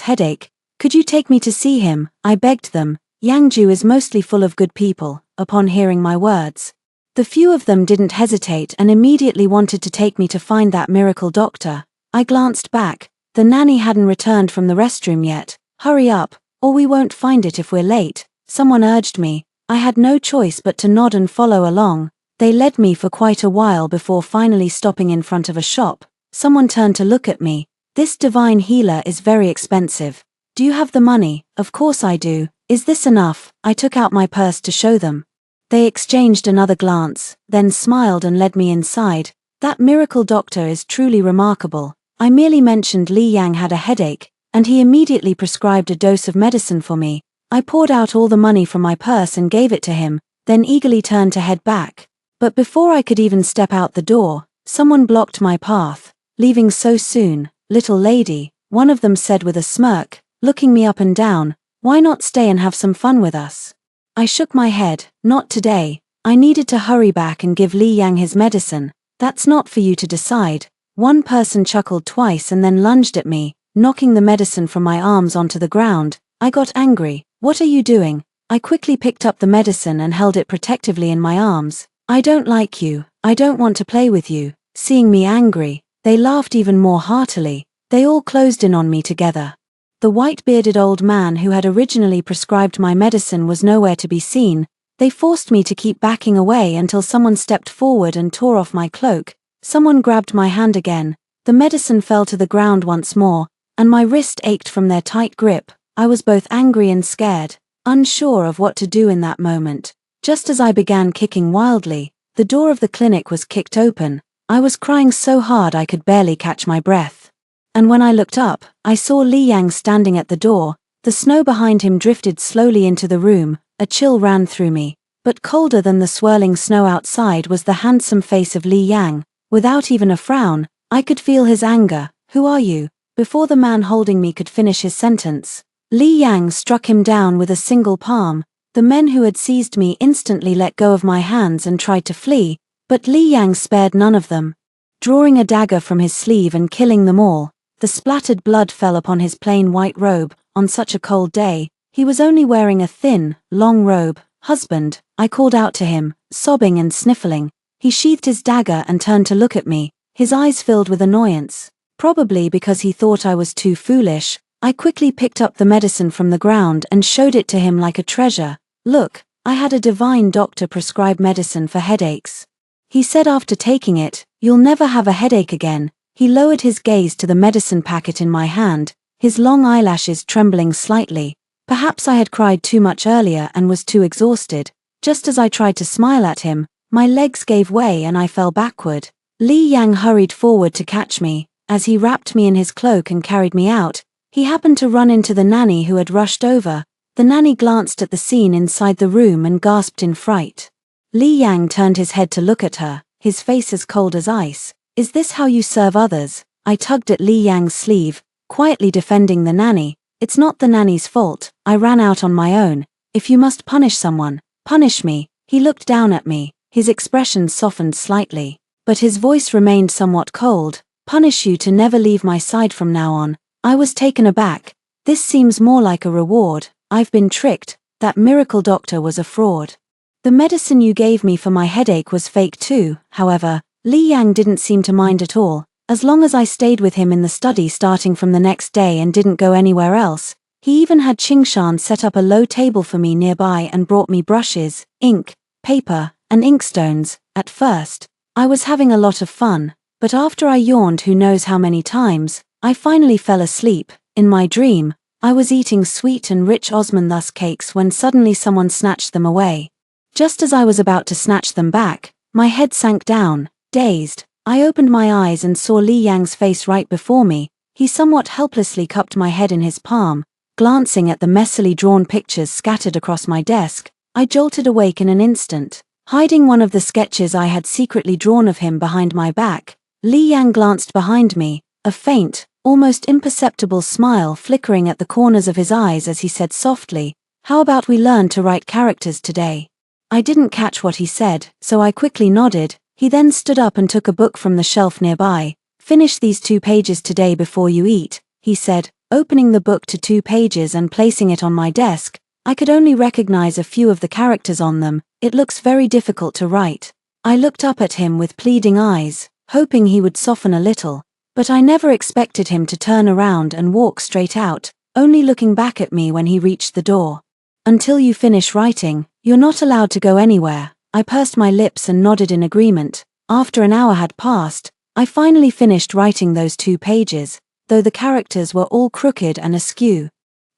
headache? Could you take me to see him? I begged them. Yangju is mostly full of good people. Upon hearing my words, the few of them didn't hesitate and immediately wanted to take me to find that miracle doctor. I glanced back. The nanny hadn't returned from the restroom yet. Hurry up, or we won't find it if we're late, someone urged me. I had no choice but to nod and follow along. They led me for quite a while before finally stopping in front of a shop. Someone turned to look at me. This divine healer is very expensive. Do you have the money? Of course I do. Is this enough? I took out my purse to show them. They exchanged another glance, then smiled and led me inside. That miracle doctor is truly remarkable. I merely mentioned Li Yang had a headache, and he immediately prescribed a dose of medicine for me. I poured out all the money from my purse and gave it to him, then eagerly turned to head back. But before I could even step out the door, someone blocked my path. Leaving so soon, little lady, one of them said with a smirk, looking me up and down, why not stay and have some fun with us? I shook my head. Not today. I needed to hurry back and give Li Yang his medicine. That's not for you to decide. One person chuckled twice and then lunged at me, knocking the medicine from my arms onto the ground. I got angry. What are you doing? I quickly picked up the medicine and held it protectively in my arms. I don't like you. I don't want to play with you. Seeing me angry, they laughed even more heartily. They all closed in on me together. The white-bearded old man who had originally prescribed my medicine was nowhere to be seen. They forced me to keep backing away until someone stepped forward and tore off my cloak. Someone grabbed my hand again. The medicine fell to the ground once more, and my wrist ached from their tight grip. I was both angry and scared, unsure of what to do in that moment. Just as I began kicking wildly, the door of the clinic was kicked open. I was crying so hard I could barely catch my breath. And when I looked up, I saw Li Yang standing at the door. The snow behind him drifted slowly into the room. A chill ran through me. But colder than the swirling snow outside was the handsome face of Li Yang. Without even a frown, I could feel his anger. Who are you? Before the man holding me could finish his sentence, Li Yang struck him down with a single palm. The men who had seized me instantly let go of my hands and tried to flee, but Li Yang spared none of them. Drawing a dagger from his sleeve and killing them all, the splattered blood fell upon his plain white robe. On such a cold day, he was only wearing a thin, long robe. Husband, I called out to him, sobbing and sniffling. He sheathed his dagger and turned to look at me, his eyes filled with annoyance. Probably because he thought I was too foolish, I quickly picked up the medicine from the ground and showed it to him like a treasure. Look, I had a divine doctor prescribe medicine for headaches. He said after taking it, you'll never have a headache again. He lowered his gaze to the medicine packet in my hand, his long eyelashes trembling slightly. Perhaps I had cried too much earlier and was too exhausted. Just as I tried to smile at him, my legs gave way and I fell backward. Li Yang hurried forward to catch me. As he wrapped me in his cloak and carried me out, he happened to run into the nanny who had rushed over. The nanny glanced at the scene inside the room and gasped in fright. Li Yang turned his head to look at her, his face as cold as ice. Is this how you serve others? I tugged at Li Yang's sleeve, quietly defending the nanny. It's not the nanny's fault. I ran out on my own. If you must punish someone, punish me. He looked down at me, his expression softened slightly, but his voice remained somewhat cold. Punish you to never leave my side from now on. I was taken aback. This seems more like a reward. I've been tricked. That miracle doctor was a fraud. The medicine you gave me for my headache was fake too. However, Li Yang didn't seem to mind at all. as long as I stayed with him in the study starting from the next day and didn't go anywhere else. He even had Qingshan set up a low table for me nearby and brought me brushes, ink, paper, and inkstones. At first, I was having a lot of fun, but after I yawned who knows how many times, I finally fell asleep. In my dream, I was eating sweet and rich Osmanthus cakes when suddenly someone snatched them away. Just as I was about to snatch them back, my head sank down, dazed. I opened my eyes and saw Li Yang's face right before me. He somewhat helplessly cupped my head in his palm. Glancing at the messily drawn pictures scattered across my desk, I jolted awake in an instant. Hiding one of the sketches I had secretly drawn of him behind my back, Li Yang glanced behind me, a faint, almost imperceptible smile flickering at the corners of his eyes as he said softly, "How about we learn to write characters today?" I didn't catch what he said, so I quickly nodded. He then stood up and took a book from the shelf nearby. "Finish these 2 pages today before you eat," he said, opening the book to 2 pages and placing it on my desk. I could only recognize a few of the characters on them. "It looks very difficult to write." I looked up at him with pleading eyes, hoping he would soften a little, but I never expected him to turn around and walk straight out, only looking back at me when he reached the door. "Until you finish writing, you're not allowed to go anywhere." I pursed my lips and nodded in agreement. After an hour had passed, I finally finished writing those 2 pages, though the characters were all crooked and askew.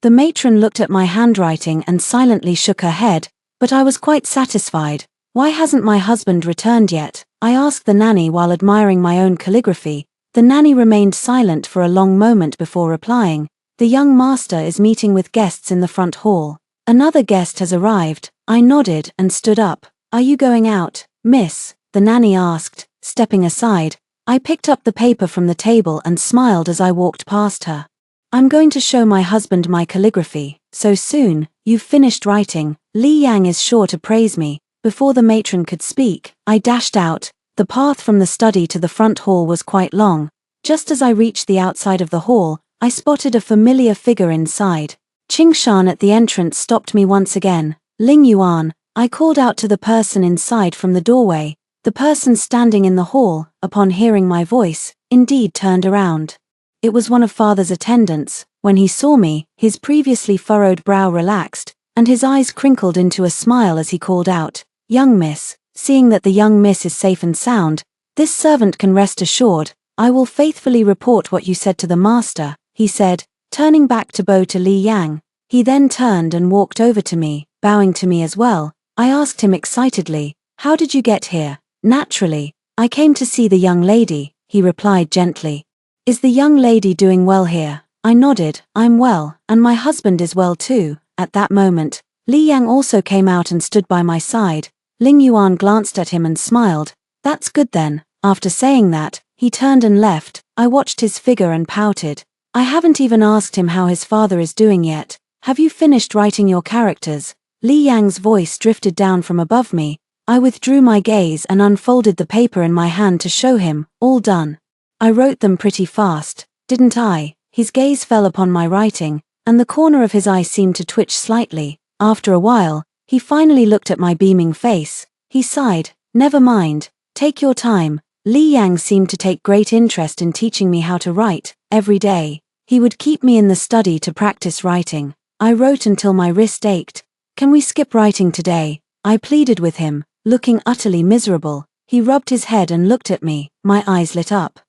The matron looked at my handwriting and silently shook her head, but I was quite satisfied. "Why hasn't my husband returned yet?" I asked the nanny while admiring my own calligraphy. The nanny remained silent for a long moment before replying. "The young master is meeting with guests in the front hall." "Another guest has arrived." I nodded and stood up. "Are you going out, miss?" the nanny asked, stepping aside. I picked up the paper from the table and smiled as I walked past her. "I'm going to show my husband my calligraphy." "So soon? You've finished writing?" Li Yang is sure to praise me. Before the matron could speak, I dashed out. The path from the study to the front hall was quite long. Just as I reached the outside of the hall, I spotted a familiar figure inside. Qingshan at the entrance stopped me once again. "Ling Yuan," I called out to the person inside from the doorway. The person standing in the hall, upon hearing my voice, indeed turned around. It was one of father's attendants. When he saw me, his previously furrowed brow relaxed, and his eyes crinkled into a smile as he called out, "Young miss." Seeing that the young miss is safe and sound, this servant can rest assured. "I will faithfully report what you said to the master," he said, turning back to bow to Li Yang. He then turned and walked over to me, bowing to me as well. I asked him excitedly, "How did you get here?" "Naturally. I came to see the young lady," he replied gently. "Is the young lady doing well here?" I nodded. "I'm well, and my husband is well too." At that moment, Li Yang also came out and stood by my side. Ling Yuan glanced at him and smiled. "That's good then." After saying that, he turned and left. I watched his figure and pouted. I haven't even asked him how his father is doing yet. "Have you finished writing your characters?" Li Yang's voice drifted down from above me. I withdrew my gaze and unfolded the paper in my hand to show him. "All done." "I wrote them pretty fast, didn't I?" His gaze fell upon my writing, and the corner of his eye seemed to twitch slightly. After a while, he finally looked at my beaming face. He sighed. "Never mind. Take your time." Li Yang seemed to take great interest in teaching me how to write. Every day, he would keep me in the study to practice writing. I wrote until my wrist ached. "Can we skip writing today?" I pleaded with him, looking utterly miserable. He rubbed his head and looked at me. My eyes lit up,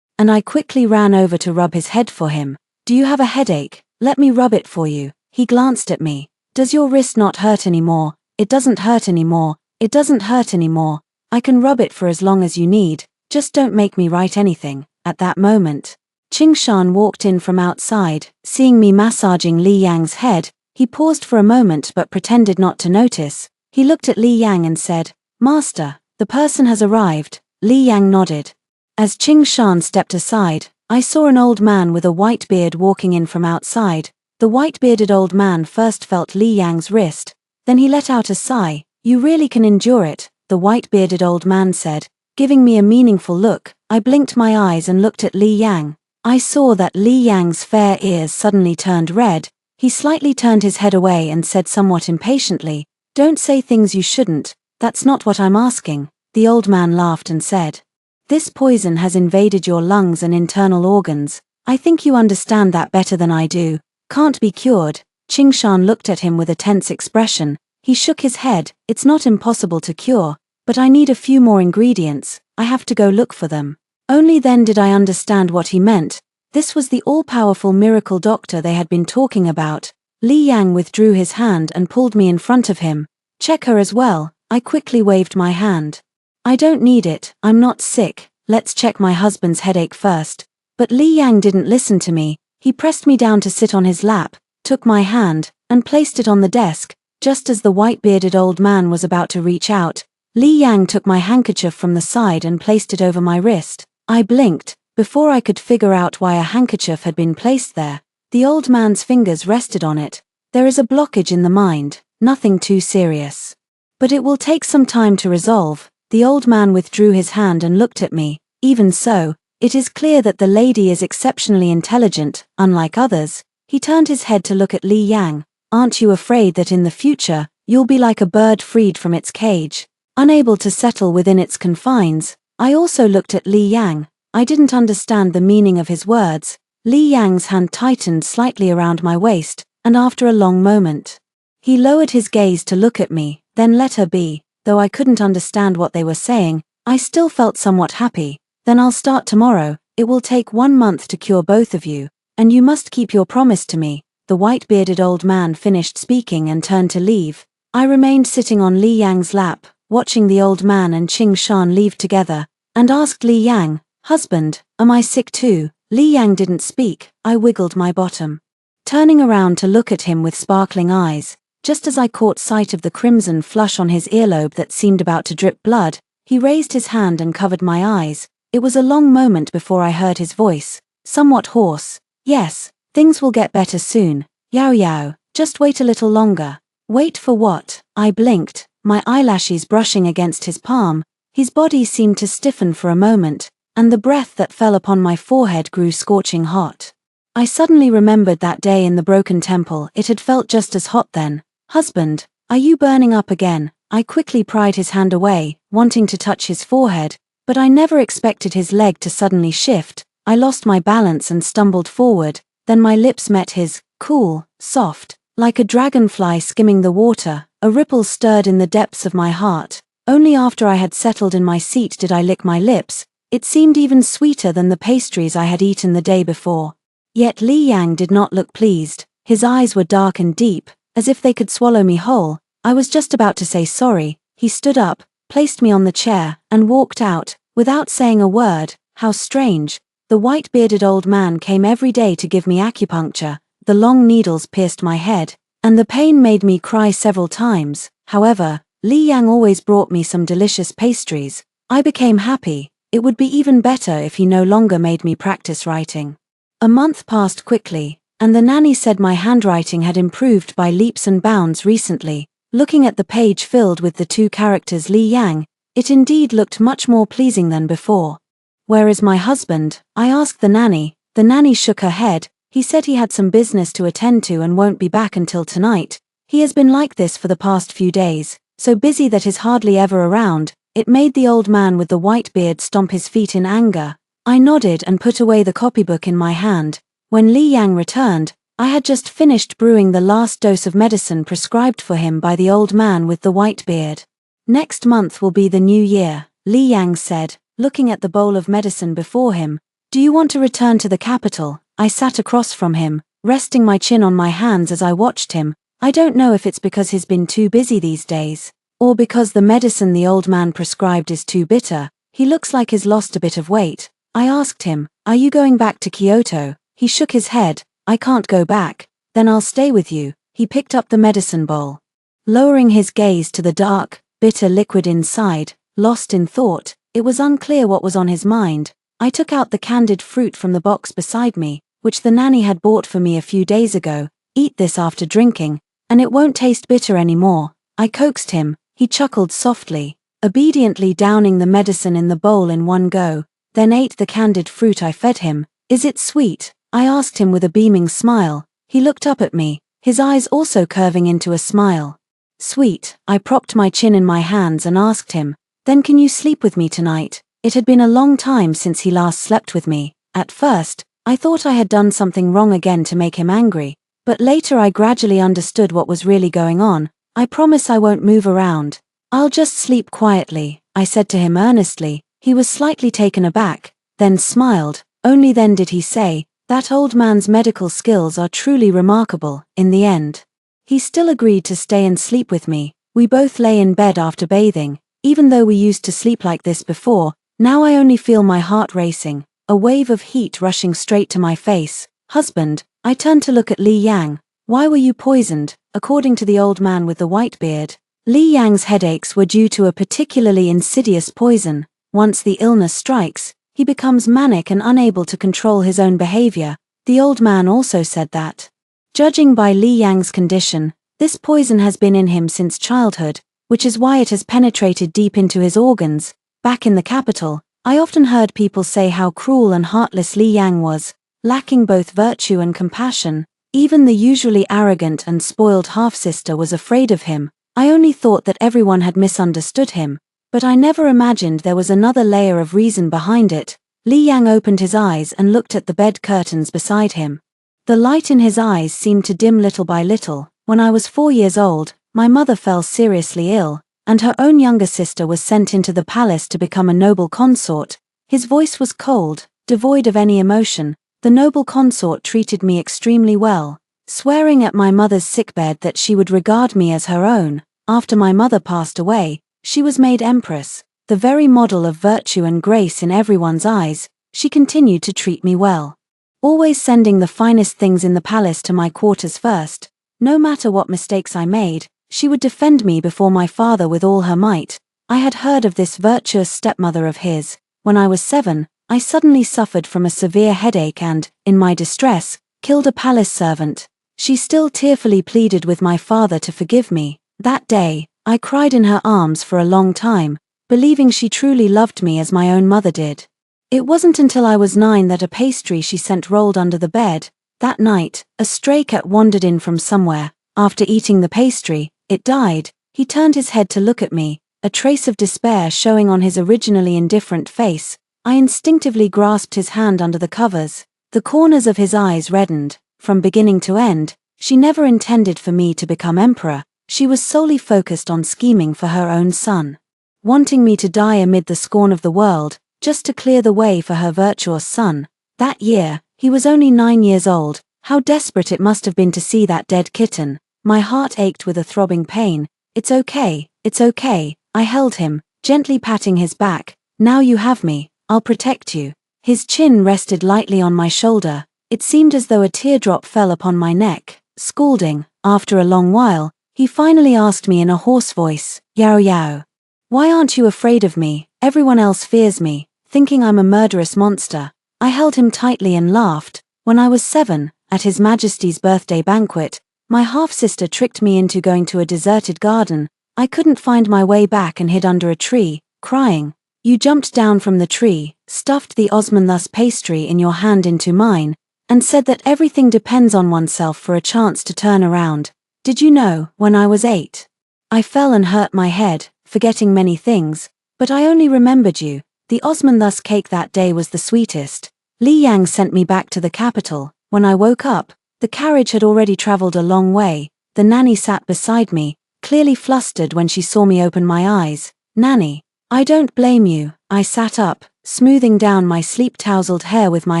and I quickly ran over to rub his head for him. "Do you have a headache? Let me rub it for you." He glanced at me. "Does your wrist not hurt anymore?" "It doesn't hurt anymore. It doesn't hurt anymore. I can rub it for as long as you need. Just don't make me write anything." At that moment, Qingshan walked in from outside. Seeing me massaging Li Yang's head, he paused for a moment but pretended not to notice. He looked at Li Yang and said, "Master, the person has arrived." Li Yang nodded. As Qingshan stepped aside, I saw an old man with a white beard walking in from outside. The white-bearded old man first felt Li Yang's wrist, then he let out a sigh. "You really can endure it," the white-bearded old man said, giving me a meaningful look. I blinked my eyes and looked at Li Yang. I saw that Li Yang's fair ears suddenly turned red. He slightly turned his head away and said somewhat impatiently, "Don't say things you shouldn't. That's not what I'm asking." The old man laughed and said, This poison has invaded your lungs and internal organs. I think you understand that better than I do. Can't be cured." Qingshan looked at him with a tense expression. He shook his head. "It's not impossible to cure, but I need a few more ingredients. I have to go look for them." Only then did I understand what he meant. This was the all-powerful miracle doctor they had been talking about. Li Yang withdrew his hand and pulled me in front of him. "Check her as well." I quickly waved my hand. "I don't need it, I'm not sick. Let's check my husband's headache first." But Li Yang didn't listen to me. He pressed me down to sit on his lap, took my hand, and placed it on the desk. Just as the white-bearded old man was about to reach out, Li Yang took my handkerchief from the side and placed it over my wrist. I blinked. Before I could figure out why a handkerchief had been placed there, the old man's fingers rested on it. There is a blockage in the mind, nothing too serious. But it will take some time to resolve. The old man withdrew his hand and looked at me. Even so, it is clear that the lady is exceptionally intelligent, unlike others. He turned his head to look at Li Yang. "Aren't you afraid that in the future, you'll be like a bird freed from its cage, unable to settle within its confines?" I also looked at Li Yang. I didn't understand the meaning of his words. Li Yang's hand tightened slightly around my waist, and after a long moment, he lowered his gaze to look at me, then let her be. Though I couldn't understand what they were saying, I still felt somewhat happy. "Then I'll start tomorrow. It will take 1 month to cure both of you, and you must keep your promise to me." The white-bearded old man finished speaking and turned to leave. I remained sitting on Li Yang's lap, watching the old man and Qingshan leave together, and asked Li Yang, "Husband, am I sick too?" Li Yang didn't speak. I wiggled my bottom, turning around to look at him with sparkling eyes. Just as I caught sight of the crimson flush on his earlobe that seemed about to drip blood, he raised his hand and covered my eyes. It was a long moment before I heard his voice, somewhat hoarse. "Yes, things will get better soon. Yao Yao, just wait a little longer." "Wait for what?" I blinked, my eyelashes brushing against his palm. His body seemed to stiffen for a moment, and the breath that fell upon my forehead grew scorching hot. I suddenly remembered that day in the broken temple. It had felt just as hot then. "Husband, are you burning up again?" I quickly pried his hand away, wanting to touch his forehead, but I never expected his leg to suddenly shift. I lost my balance and stumbled forward, then my lips met his, cool, soft, like a dragonfly skimming the water. A ripple stirred in the depths of my heart. Only after I had settled in my seat did I lick my lips. It seemed even sweeter than the pastries I had eaten the day before. Yet Li Yang did not look pleased. His eyes were dark and deep, as if they could swallow me whole. I was just about to say sorry. He stood up, placed me on the chair, and walked out, without saying a word. How strange. The white-bearded old man came every day to give me acupuncture. The long needles pierced my head, and the pain made me cry several times. However, Li Yang always brought me some delicious pastries. I became happy. It would be even better if he no longer made me practice writing. A month passed quickly, and the nanny said my handwriting had improved by leaps and bounds recently. Looking at the page filled with the 2 characters Li Yang, it indeed looked much more pleasing than before. "Where is my husband?" I asked the nanny. The nanny shook her head. He said he had some business to attend to and won't be back until tonight. He has been like this for the past few days, so busy that he's hardly ever around. It made the old man with the white beard stomp his feet in anger. I nodded and put away the copybook in my hand. When Li Yang returned, I had just finished brewing the last dose of medicine prescribed for him by the old man with the white beard. "Next month will be the new year," Li Yang said, looking at the bowl of medicine before him. "Do you want to return to the capital?" I sat across from him, resting my chin on my hands as I watched him. I don't know if it's because he's been too busy these days, or because the medicine the old man prescribed is too bitter. He looks like he's lost a bit of weight. I asked him, "Are you going back to Kyoto?" He shook his head. "I can't go back." "Then I'll stay with you." He picked up the medicine bowl, lowering his gaze to the dark, bitter liquid inside. Lost in thought, it was unclear what was on his mind. I took out the candied fruit from the box beside me, which the nanny had bought for me a few days ago. "Eat this after drinking, and it won't taste bitter anymore." I coaxed him. He chuckled softly, obediently downing the medicine in the bowl in one go, then ate the candied fruit I fed him. "Is it sweet?" I asked him with a beaming smile. He looked up at me, his eyes also curving into a smile. "Sweet." I propped my chin in my hands and asked him, "Then can you sleep with me tonight?" It had been a long time since he last slept with me. At first, I thought I had done something wrong again to make him angry, but later I gradually understood what was really going on. I promise I won't move around. I'll just sleep quietly, I said to him earnestly. He was slightly taken aback, then smiled. Only then did he say, "That old man's medical skills are truly remarkable." In the end, he still agreed to stay and sleep with me. We both lay in bed after bathing. Even though we used to sleep like this before, now I only feel my heart racing, a wave of heat rushing straight to my face. "Husband," I turned to look at Li Yang. "Why were you poisoned?" According to the old man with the white beard, Li Yang's headaches were due to a particularly insidious poison. Once the illness strikes, he becomes manic and unable to control his own behavior. The old man also said that, judging by Li Yang's condition, this poison has been in him since childhood, which is why it has penetrated deep into his organs. Back in the capital, I often heard people say how cruel and heartless Li Yang was, lacking both virtue and compassion. Even the usually arrogant and spoiled half-sister was afraid of him. I only thought that everyone had misunderstood him, but I never imagined there was another layer of reason behind it. Li Yang opened his eyes and looked at the bed curtains beside him. The light in his eyes seemed to dim little by little. When I was 4 years old, my mother fell seriously ill, and her own younger sister was sent into the palace to become a noble consort. His voice was cold, devoid of any emotion. The noble consort treated me extremely well, swearing at my mother's sickbed that she would regard me as her own. After my mother passed away, she was made empress, the very model of virtue and grace in everyone's eyes. She continued to treat me well, always sending the finest things in the palace to my quarters first. No matter what mistakes I made, she would defend me before my father with all her might. I had heard of this virtuous stepmother of his. When I was 7, I suddenly suffered from a severe headache and, in my distress, killed a palace servant. She still tearfully pleaded with my father to forgive me. That day, I cried in her arms for a long time, believing she truly loved me as my own mother did. It wasn't until I was 9 that a pastry she sent rolled under the bed. That night, a stray cat wandered in from somewhere. After eating the pastry, it died. He turned his head to look at me, a trace of despair showing on his originally indifferent face. I instinctively grasped his hand under the covers. The corners of his eyes reddened. From beginning to end, she never intended for me to become emperor. She was solely focused on scheming for her own son, wanting me to die amid the scorn of the world, just to clear the way for her virtuous son. That year, he was only 9 years old. How desperate it must have been to see that dead kitten. My heart ached with a throbbing pain. "It's okay, it's okay." I held him, gently patting his back. "Now you have me, I'll protect you." His chin rested lightly on my shoulder. It seemed as though a teardrop fell upon my neck. Scalding. After a long while, he finally asked me in a hoarse voice, "Yao Yao, why aren't you afraid of me? Everyone else fears me, thinking I'm a murderous monster." I held him tightly and laughed. When I was 7, at His Majesty's birthday banquet, my half-sister tricked me into going to a deserted garden. I couldn't find my way back and hid under a tree, crying. You jumped down from the tree, stuffed the Osmanthus pastry in your hand into mine, and said that everything depends on oneself for a chance to turn around. Did you know, when I was 8, I fell and hurt my head, forgetting many things, but I only remembered you. The Osmanthus cake that day was the sweetest. Li Yang sent me back to the capital. When I woke up, the carriage had already traveled a long way. The nanny sat beside me, clearly flustered when she saw me open my eyes. "Nanny, I don't blame you." I sat up, smoothing down my sleep-tousled hair with my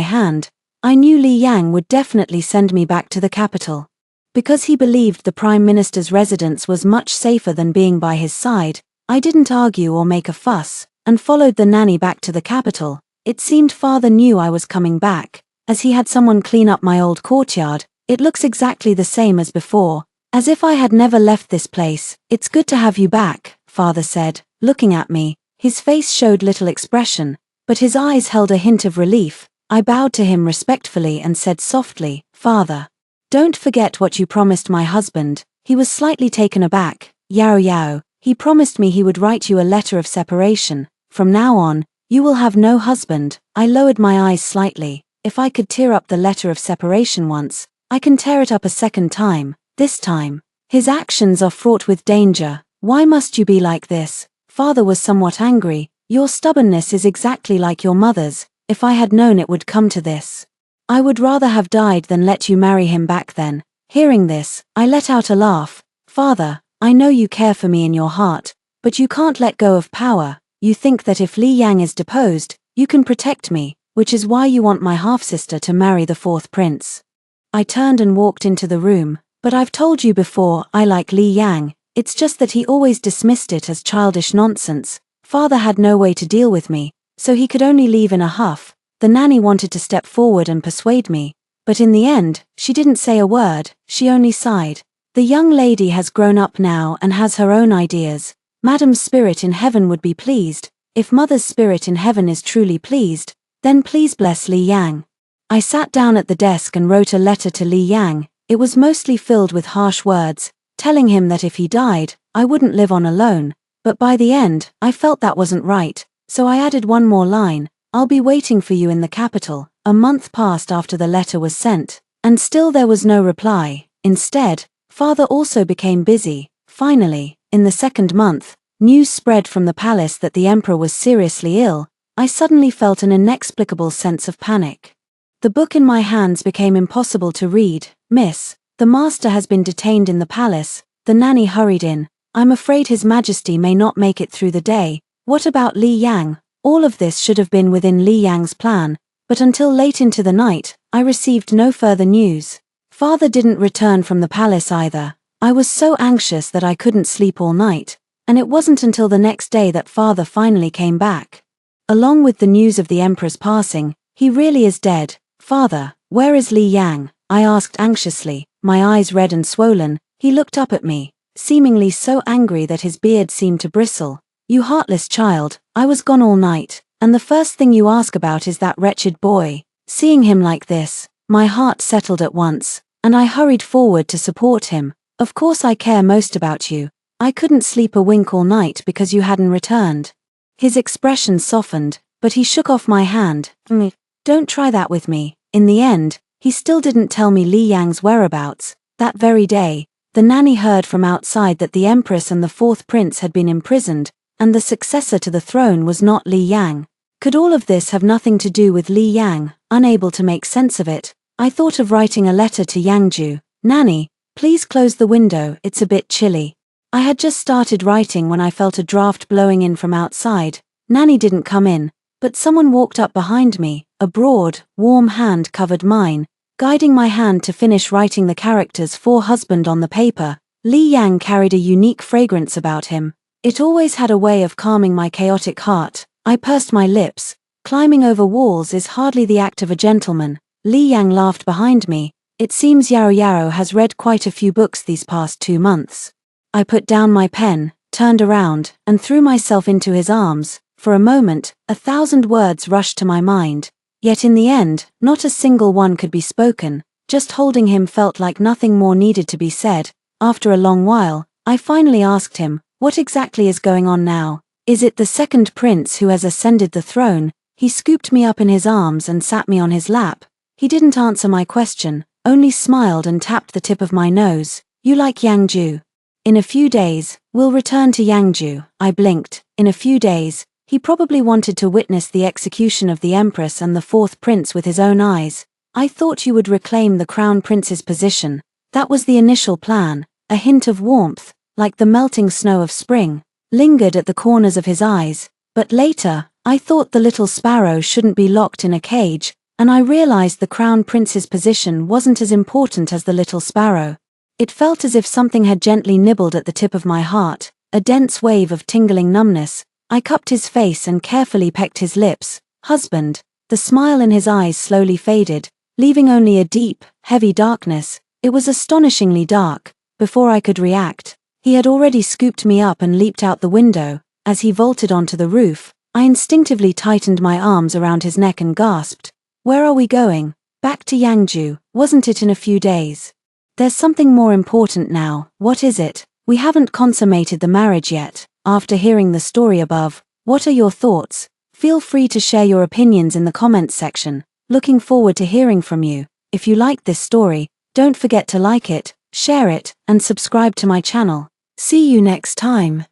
hand. I knew Li Yang would definitely send me back to the capital, because he believed the Prime Minister's residence was much safer than being by his side. I didn't argue or make a fuss, and followed the nanny back to the capital. It seemed father knew I was coming back, as he had someone clean up my old courtyard. It looks exactly the same as before, as if I had never left this place. "It's good to have you back," father said, looking at me. His face showed little expression, but his eyes held a hint of relief. I bowed to him respectfully and said softly, "Father, don't forget what you promised my husband." He was slightly taken aback. "Yao Yao, he promised me he would write you a letter of separation. From now on, you will have no husband." I lowered my eyes slightly. If I could tear up the letter of separation once, I can tear it up a second time. This time, his actions are fraught with danger. "Why must you be like this?" Father was somewhat angry. Your stubbornness is exactly like your mother's. If I had known it would come to this, I would rather have died than let you marry him back then." Hearing this, I let out a laugh. "Father, I know you care for me in your heart, but you can't let go of power. You think that if Li Yang is deposed, you can protect me, which is why you want my half-sister to marry the fourth prince." I turned and walked into the room. "But I've told you before, I like Li Yang. It's just that he always dismissed it as childish nonsense. Father had no way to deal with me, so he could only leave in a huff. The nanny wanted to step forward and persuade me, but in the end, she didn't say a word, she only sighed. The young lady has grown up now and has her own ideas. Madam's spirit in heaven would be pleased. If Mother's spirit in heaven is truly pleased, then please bless Li Yang." I sat down at the desk and wrote a letter to Li Yang. It was mostly filled with harsh words, telling him that if he died, I wouldn't live on alone. But by the end, I felt that wasn't right, so I added one more line: "I'll be waiting for you in the capital." A month passed after the letter was sent, and still there was no reply. Instead, Father also became busy. Finally, in the second month, news spread from the palace that the emperor was seriously ill. I suddenly felt an inexplicable sense of panic. The book in my hands became impossible to read. "Miss, the master has been detained in the palace." The nanny hurried in. "I'm afraid His Majesty may not make it through the day." What about Li Yang? All of this should have been within Li Yang's plan, but until late into the night, I received no further news. Father didn't return from the palace either. I was so anxious that I couldn't sleep all night, and it wasn't until the next day that Father finally came back. Along with the news of the emperor's passing, he really is dead. "Father, where is Li Yang?" I asked anxiously, my eyes red and swollen. He looked up at me, seemingly so angry that his beard seemed to bristle. "You heartless child, I was gone all night, and the first thing you ask about is that wretched boy." Seeing him like this, my heart settled at once, and I hurried forward to support him. "Of course I care most about you. I couldn't sleep a wink all night because you hadn't returned." His expression softened, but he shook off my hand. "Don't try that with me." In the end, he still didn't tell me Li Yang's whereabouts. That very day, the nanny heard from outside that the empress and the fourth prince had been imprisoned, and the successor to the throne was not Li Yang. Could all of this have nothing to do with Li Yang? Unable to make sense of it, I thought of writing a letter to Yangju. "Nanny, please close the window, it's a bit chilly." I had just started writing when I felt a draft blowing in from outside. Nanny didn't come in, but someone walked up behind me. A broad, warm hand covered mine, guiding my hand to finish writing the characters for husband on the paper. Li Yang carried a unique fragrance about him. It always had a way of calming my chaotic heart. I pursed my lips. "Climbing over walls is hardly the act of a gentleman." Li Yang laughed behind me. "It seems Yaro Yaro has read quite a few books these past 2 months. I put down my pen, turned around, and threw myself into his arms. For a moment, 1,000 words rushed to my mind. Yet in the end, not a single one could be spoken. Just holding him felt like nothing more needed to be said. After a long while, I finally asked him, "What exactly is going on now? Is it the second prince who has ascended the throne?" He scooped me up in his arms and sat me on his lap. He didn't answer my question, only smiled and tapped the tip of my nose. "You like Yangju? In a few days, we'll return to Yangju." I blinked. In a few days, he probably wanted to witness the execution of the empress and the fourth prince with his own eyes. "I thought you would reclaim the crown prince's position." That was the initial plan. A hint of warmth, like the melting snow of spring, lingered at the corners of his eyes. But later, I thought the little sparrow shouldn't be locked in a cage, and I realized the crown prince's position wasn't as important as the little sparrow. It felt as if something had gently nibbled at the tip of my heart, a dense wave of tingling numbness. I cupped his face and carefully pecked his lips. "Husband." The smile in his eyes slowly faded, leaving only a deep, heavy darkness. It was astonishingly dark. Before I could react, he had already scooped me up and leaped out the window. As he vaulted onto the roof, I instinctively tightened my arms around his neck and gasped. "Where are we going?" "Back to Yangju, wasn't it in a few days?" "There's something more important now." "What is it?" "We haven't consummated the marriage yet." After hearing the story above, what are your thoughts? Feel free to share your opinions in the comments section. Looking forward to hearing from you. If you liked this story, don't forget to like it, share it, and subscribe to my channel. See you next time.